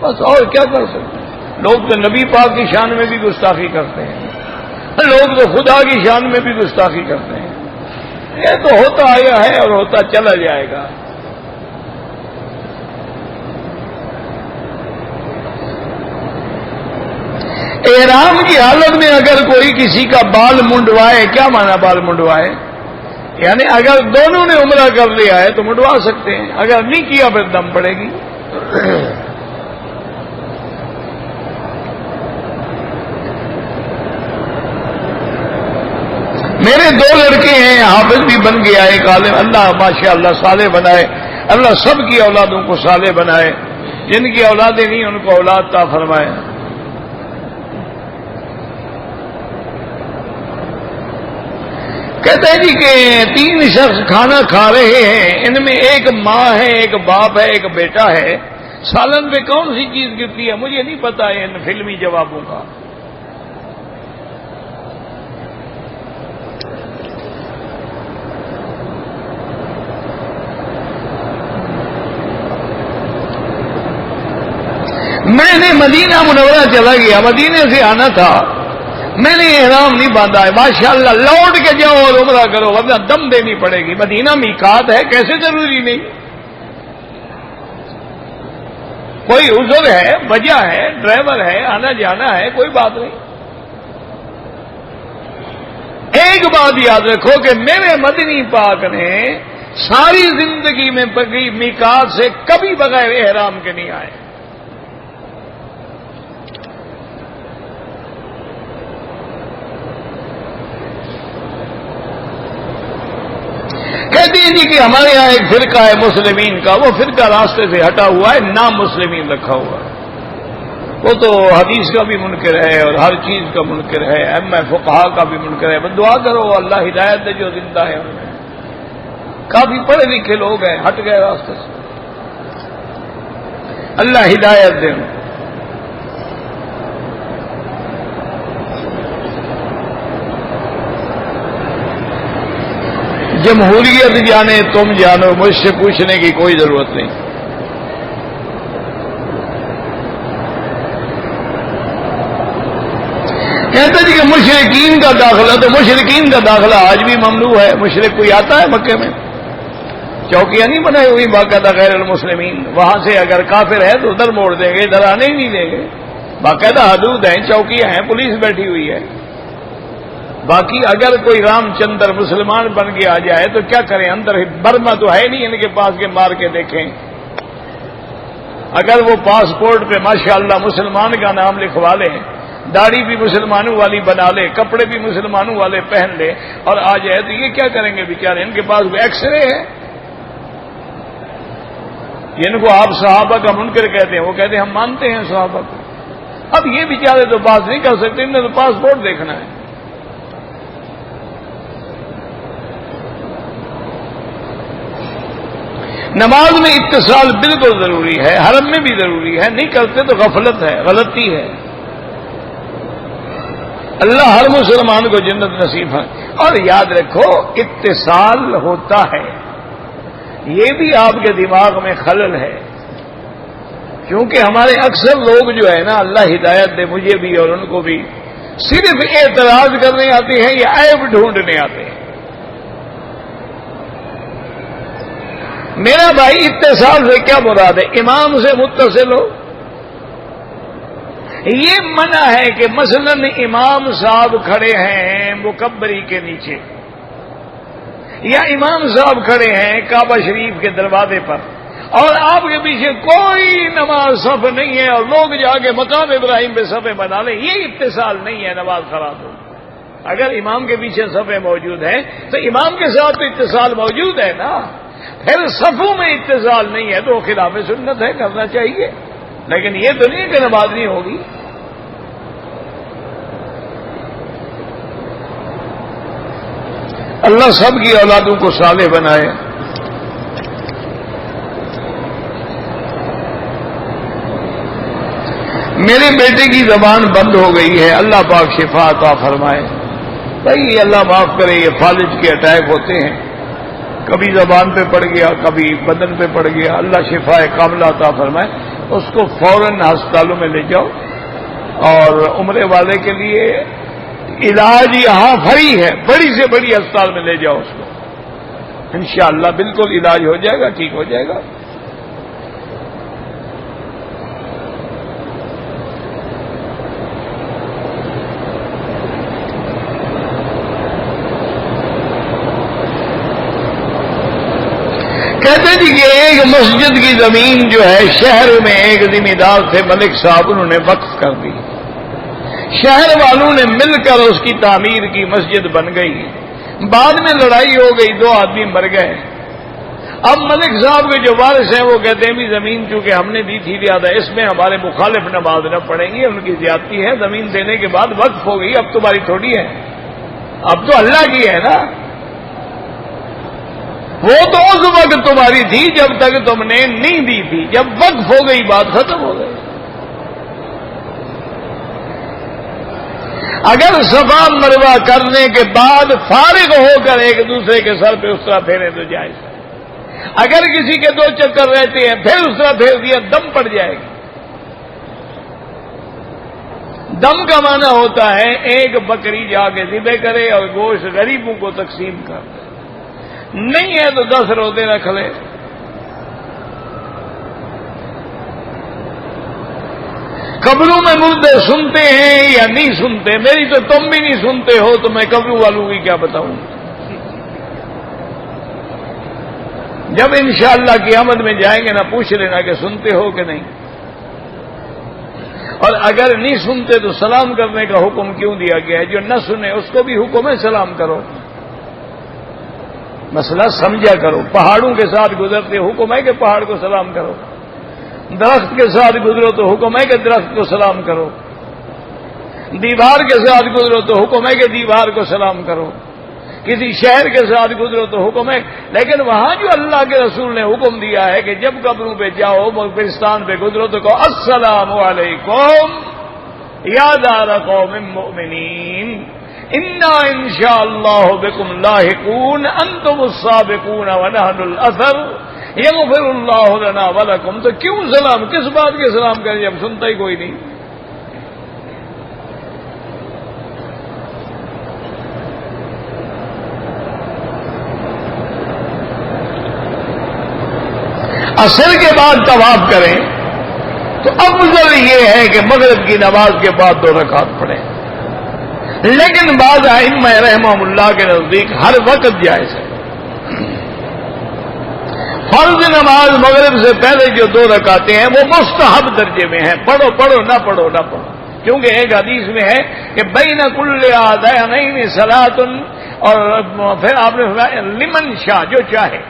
بس اور کیا کر سکتے ہیں۔ لوگ تو نبی پاک کی شان میں بھی گستاخی کرتے ہیں، لوگ تو خدا کی شان میں بھی گستاخی کرتے ہیں۔ یہ تو ہوتا آیا ہے اور ہوتا چلا جائے گا۔ احرام کی حالت میں اگر کوئی کسی کا بال منڈوائے، کیا مانا بال منڈوائے؟ یعنی اگر دونوں نے عمرہ کر لیا ہے تو منڈوا سکتے ہیں، اگر نہیں کیا پھر دم پڑے گی۔ میرے دو لڑکے ہیں، حافظ بھی بن گیا ایک عالم، اللہ ماشاء اللہ صالح بنائے، اللہ سب کی اولادوں کو صالح بنائے، جن کی اولادیں نہیں ان کو اولاد عطا فرمائے۔ کہتے ہیں جی کہ 3 شخص کھانا کھا رہے ہیں، ان میں ایک ماں ہے، ایک باپ ہے، ایک بیٹا ہے، سالن پہ کون سی چیز گرتی ہے؟ مجھے نہیں پتا ہے ان فلمی جوابوں کا۔ میں نے مدینہ منورہ چلا گیا، مدینے سے آنا تھا، میں نے احرام نہیں باندھا ہے، ماشاءاللہ لوٹ کے جاؤ اور عمرہ کرو ورنہ دم دینی پڑے گی۔ مدینہ میقات ہے، کیسے ضروری نہیں؟ کوئی عذر ہے، وجہ ہے، ڈرائیور ہے، آنا جانا ہے، کوئی بات نہیں۔ ایک بات یاد رکھو کہ میرے مدنی پاک نے ساری زندگی میں میقات سے کبھی بغیر احرام کے نہیں آئے۔ کہتے ہیں جی کہ ہمارے یہاں ایک فرقہ ہے مسلمین کا، وہ فرقہ راستے سے ہٹا ہوا ہے، نام مسلمین رکھا ہوا ہے، وہ تو حدیث کا بھی منکر ہے اور ہر چیز کا منکر ہے، فقہا کا بھی منکر ہے۔ بس دعا کرو اللہ ہدایت دے جو زندہ ہے ان میں، کافی پڑھے لکھے لوگ ہیں، ہٹ گئے راستے سے، اللہ ہدایت دے۔ جمہوریت جانے تم جانو، مجھ سے پوچھنے کی کوئی ضرورت نہیں۔ کہتے جی کہ مشرکین کا داخلہ، تو مشرکین کا داخلہ آج بھی ممنوع ہے۔ مشرک کوئی آتا ہے مکے میں؟ چوکیاں نہیں بنائی ہوئی باقاعدہ غیر المسلمین، وہاں سے اگر کافر ہے تو ادھر موڑ دیں گے، ادھر آنے ہی نہیں دیں گے۔ باقاعدہ حدود ہیں، چوکیاں ہیں، پولیس بیٹھی ہوئی ہے۔ باقی اگر کوئی رام چندر مسلمان بن کے آ جائے تو کیا کریں؟ اندر برما تو ہے نہیں ان کے پاس کہ مار کے دیکھیں۔ اگر وہ پاسپورٹ پہ ماشاءاللہ مسلمان کا نام لکھوا لیں، داڑھی بھی مسلمانوں والی بنا لے، کپڑے بھی مسلمانوں والے پہن لے اور آ جائے تو یہ کیا کریں گے بیچارے؟ ان کے پاس ایکس رے ہے، جن کو آپ صحابہ کا منکر کہتے ہیں، وہ کہتے ہیں ہم مانتے ہیں صحابہ کو۔ اب یہ بیچارے تو بات نہیں کر سکتے، انہیں تو پاسپورٹ دیکھنا ہے۔ نماز میں اتصال بالکل ضروری ہے، حرم میں بھی ضروری ہے، نہیں کرتے تو غفلت ہے، غلطی ہے۔ اللہ ہر مسلمان کو جنت نصیب ہے۔ اور یاد رکھو اتصال ہوتا ہے، یہ بھی آپ کے دماغ میں خلل ہے، کیونکہ ہمارے اکثر لوگ جو ہے نا، اللہ ہدایت دے مجھے بھی اور ان کو بھی، صرف اعتراض کرنے آتے ہیں یا عیب ڈھونڈنے آتے ہیں۔ میرا بھائی اتصال سے کیا مراد ہے؟ امام سے متصل ہو، یہ منع ہے کہ مثلا امام صاحب کھڑے ہیں مکبری کے نیچے، یا امام صاحب کھڑے ہیں کعبہ شریف کے دروازے پر، اور آپ کے پیچھے کوئی نماز صف نہیں ہے، اور لوگ جا کے مقام ابراہیم پہ صفیں بنا لیں، یہ اتصال نہیں ہے، نماز خراب ہو۔ اگر امام کے پیچھے صفیں موجود ہیں تو امام کے ساتھ تو اتصال موجود ہے نا، پھر صفوں میں اتصال نہیں ہے تو وہ خلاف سنت ہے، کرنا چاہیے، لیکن یہ تو نہیں کہ نماز نہیں ہوگی۔ اللہ سب کی اولادوں کو صالح بنائے۔ میرے بیٹے کی زبان بند ہو گئی ہے، اللہ پاک شفا عطا فرمائے۔ بھائی اللہ معاف کرے، یہ فالج کے اٹیک ہوتے ہیں، کبھی زبان پہ پڑ گیا، کبھی بدن پہ پڑ گیا، اللہ شفا کاملہ عطا فرمائے۔ اس کو فوراً ہسپتالوں میں لے جاؤ، اور عمرے والے کے لیے علاج یہاں فری ہے، بڑی سے بڑی ہسپتال میں لے جاؤ اس کو، انشاءاللہ بالکل علاج ہو جائے گا، ٹھیک ہو جائے گا۔ کہتے جی کہ ایک مسجد کی زمین جو ہے شہر میں ایک ذمہ دار تھے ملک صاحب، انہوں نے وقف کر دی، شہر والوں نے مل کر اس کی تعمیر کی، مسجد بن گئی، بعد میں لڑائی ہو گئی، 2 آدمی مر گئے۔ اب ملک صاحب کے جو وارث ہیں وہ کہتے ہیں بھی زمین چونکہ ہم نے دی تھی زیادہ، اس میں ہمارے مخالف نماز نہ پڑیں گی، ان کی زیادتی ہے، زمین دینے کے بعد وقف ہو گئی، اب تمہاری تھوڑی ہے، اب تو اللہ کی ہے نا، وہ تو اس وقت تمہاری تھی جب تک تم نے نہیں دی تھی، جب وقف ہو گئی بات ختم ہو گئی۔ اگر صفا مروہ کرنے کے بعد فارغ ہو کر ایک دوسرے کے سر پہ اس طرح پھیرے تو جائز، اگر کسی کے 2 چکر رہتے ہیں پھر اس طرح پھیر دیا دم پڑ جائے گی۔ دم کا معنی ہوتا ہے ایک بکری جا کے ذبح کرے اور گوشت غریبوں کو تقسیم کر دے، نہیں ہے تو 10 روزے رکھ لے۔ قبروں میں مردے سنتے ہیں یا نہیں سنتے؟ میری تو تم بھی نہیں سنتے ہو تو میں قبروں والوں کی کیا بتاؤں؟ جب انشاءاللہ قیامت میں جائیں گے نہ پوچھ لینا کہ سنتے ہو کہ نہیں، اور اگر نہیں سنتے تو سلام کرنے کا حکم کیوں دیا گیا ہے؟ جو نہ سنے اس کو بھی حکم ہے سلام کرو، مسئلہ سمجھا کرو۔ پہاڑوں کے ساتھ گزرتے حکم ہے کہ پہاڑ کو سلام کرو، درخت کے ساتھ گزرو تو حکم ہے کہ درخت کو سلام کرو، دیوار کے ساتھ گزرو تو حکم ہے کہ دیوار کو سلام کرو، کسی شہر کے ساتھ گزرو تو حکم ہے، لیکن وہاں جو اللہ کے رسول نے حکم دیا ہے کہ جب قبروں پہ جاؤ مقبرستان پہ گزرو تو کہو السلام علیکم یا دار قوم مؤمنین انا انشاءاللہ بکم لاحقون انتم السابقون ونحن الاثر یغفر اللہ لنا ولکم۔ تو کیوں سلام، کس بات کے سلام کریں جب سنتا ہی کوئی نہیں؟ عصر کے بعد طواف کریں تو افضل یہ ہے کہ مغرب کی نماز کے بعد 2 رکعت پڑھیں، لیکن بعض ائمہ رحمہم اللہ کے نزدیک ہر وقت جائز ہے۔ فرض نماز مغرب سے پہلے جو 2 رکعتیں ہیں وہ مستحب درجے میں ہیں، پڑھو پڑھو نہ پڑھو نہ پڑھو، کیونکہ ایک حدیث میں ہے کہ بین کل آذانین صلاۃ، اور پھر آپ نے فرمایا لمن شاء، جو چاہے،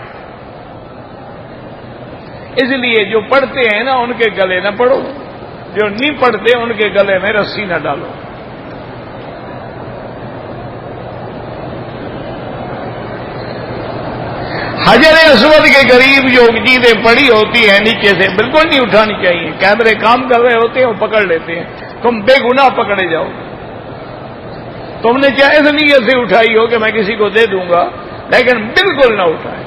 اس لیے جو پڑھتے ہیں نا ان کے گلے نہ پڑھو، جو نہیں پڑھتے ان کے گلے میں رسی نہ ڈالو۔ حجر اسود کے قریب جو چیزیں پڑی ہوتی ہیں نیچے سے بالکل نہیں اٹھانی چاہیے، کیمرے کام کر رہے ہوتے ہیں وہ پکڑ لیتے ہیں، تم بے گناہ پکڑے جاؤ۔ تم نے چاہے اس نیت سے اٹھائی ہو کہ میں کسی کو دے دوں گا، لیکن بالکل نہ اٹھائے۔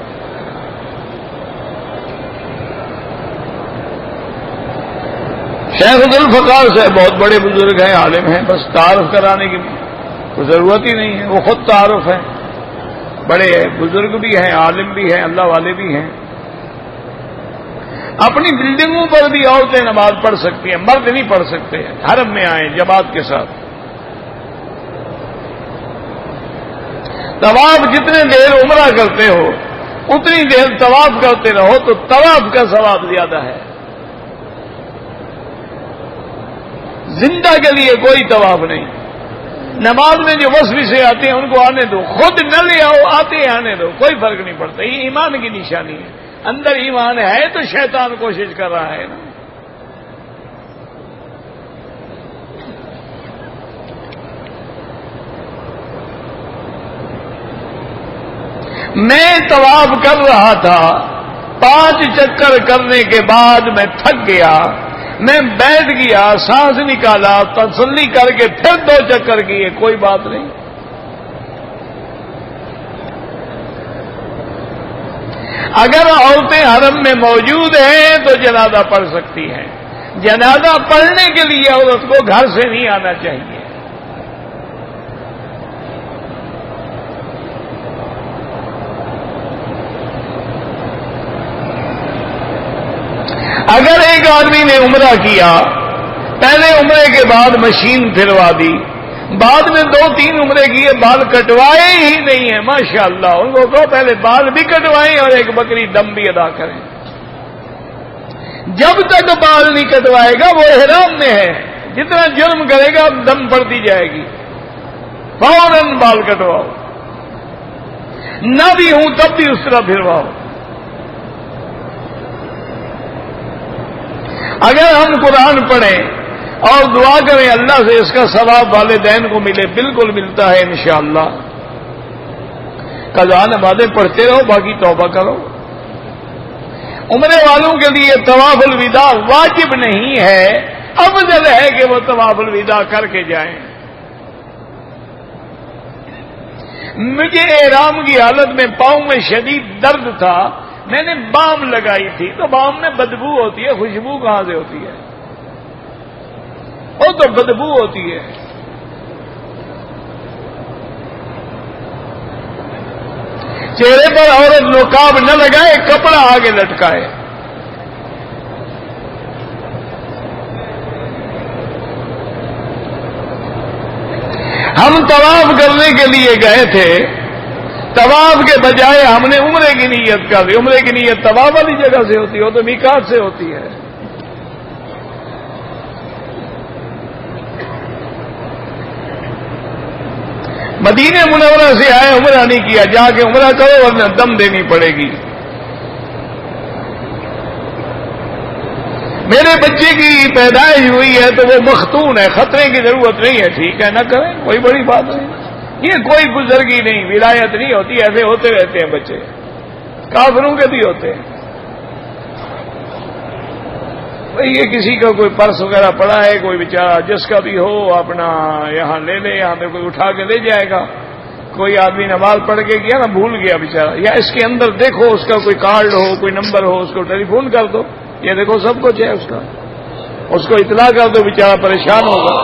شیخ ذوالفقار سے بہت بڑے بزرگ ہیں، عالم ہیں، بس تعارف کرانے کی کوئی ضرورت ہی نہیں ہے، وہ خود تعارف ہے، بڑے بزرگ بھی ہیں، عالم بھی ہیں، اللہ والے بھی ہیں۔ اپنی بلڈنگوں پر بھی عورتیں نماز پڑھ سکتی ہیں، مرد نہیں پڑھ سکتے، حرم میں آئیں جماعت کے ساتھ۔ طواف جتنے دیر عمرہ کرتے ہو اتنی دیر طواف کرتے رہو تو طواف کا ثواب زیادہ ہے۔ زندہ کے لیے کوئی طواف نہیں۔ نماز میں جو وصفی سے آتے ہیں ان کو آنے دو، خود نہ لے آؤ، آتے ہیں آنے دو، کوئی فرق نہیں پڑتا۔ یہ ایمان کی نشانی ہے، اندر ایمان ہے تو شیطان کوشش کر رہا ہے نا۔ میں طواف کر رہا تھا، 5 چکر کرنے کے بعد میں تھک گیا، میں بیٹھ گیا، سانس نکالا، تسلی کر کے پھر 2 چکر کیے، کوئی بات نہیں۔ اگر عورتیں حرم میں موجود ہیں تو جنازہ پڑھ سکتی ہیں۔ جنازہ پڑھنے کے لیے عورت کو گھر سے نہیں آنا چاہیے۔ اگر ایک آدمی نے عمرہ کیا، پہلے عمرے کے بعد مشین پھروا دی، بعد میں 2-3 عمرے کیے، بال کٹوائے ہی نہیں ہیں، ماشاءاللہ ان کو کہو پہلے بال بھی کٹوائیں اور ایک بکری دم بھی ادا کریں۔ جب تک بال نہیں کٹوائے گا وہ احرام میں ہے، جتنا جرم کرے گا دم پڑتی جائے گی، فوراً بال کٹواؤ، نہ بھی ہوں تب بھی اس طرح پھرواؤ۔ اگر ہم قرآن پڑھیں اور دعا کریں اللہ سے اس کا ثواب والدین کو ملے، بالکل ملتا ہے انشاءاللہ۔ قضا نمازیں پڑھتے رہو، باقی توبہ کرو۔ عمرے والوں کے لیے طواف الوداع واجب نہیں ہے، افضل ہے کہ وہ طواف الوداع کر کے جائیں۔ مجھے احرام کی حالت میں پاؤں میں شدید درد تھا، میں نے بام لگائی تھی، تو بام میں بدبو ہوتی ہے، خوشبو کہاں سے ہوتی ہے؟ وہ تو بدبو ہوتی ہے۔ چہرے پر عورت نقاب نہ لگائے، کپڑا آگے لٹکائے۔ ہم طواف کرنے کے لیے گئے تھے، طواف کے بجائے ہم نے عمرے کی نیت کر لی۔ عمرے کی نیت طواف والی جگہ سے ہوتی ہے، وہ تو میقات سے ہوتی ہے۔ مدینہ منورہ سے آئے، عمرہ نہیں کیا، جا کے عمرہ کرو ورنہ دم دینی پڑے گی۔ میرے بچے کی پیدائش ہوئی ہے تو وہ مختون ہے، خطرے کی ضرورت نہیں ہے، ٹھیک ہے نہ کریں، کوئی بڑی بات نہیں، یہ کوئی بزرگی نہیں، ولایت نہیں ہوتی، ایسے ہوتے رہتے ہیں بچے، کافروں کے بھی ہوتے ہیں۔ بھئی یہ کسی کا کوئی پرس وغیرہ پڑا ہے، کوئی بیچارہ جس کا بھی ہو اپنا یہاں لے لے، یہاں پہ کوئی اٹھا کے لے جائے گا۔ کوئی آدمی نماز پڑھ کے گیا نا، بھول گیا بیچارہ، یا اس کے اندر دیکھو اس کا کوئی کارڈ ہو، کوئی نمبر ہو، اس کو ٹیلی فون کر دو، یہ دیکھو سب کچھ ہے اس کا، اس کو اطلاع کر دو، بیچارہ پریشان ہوگا۔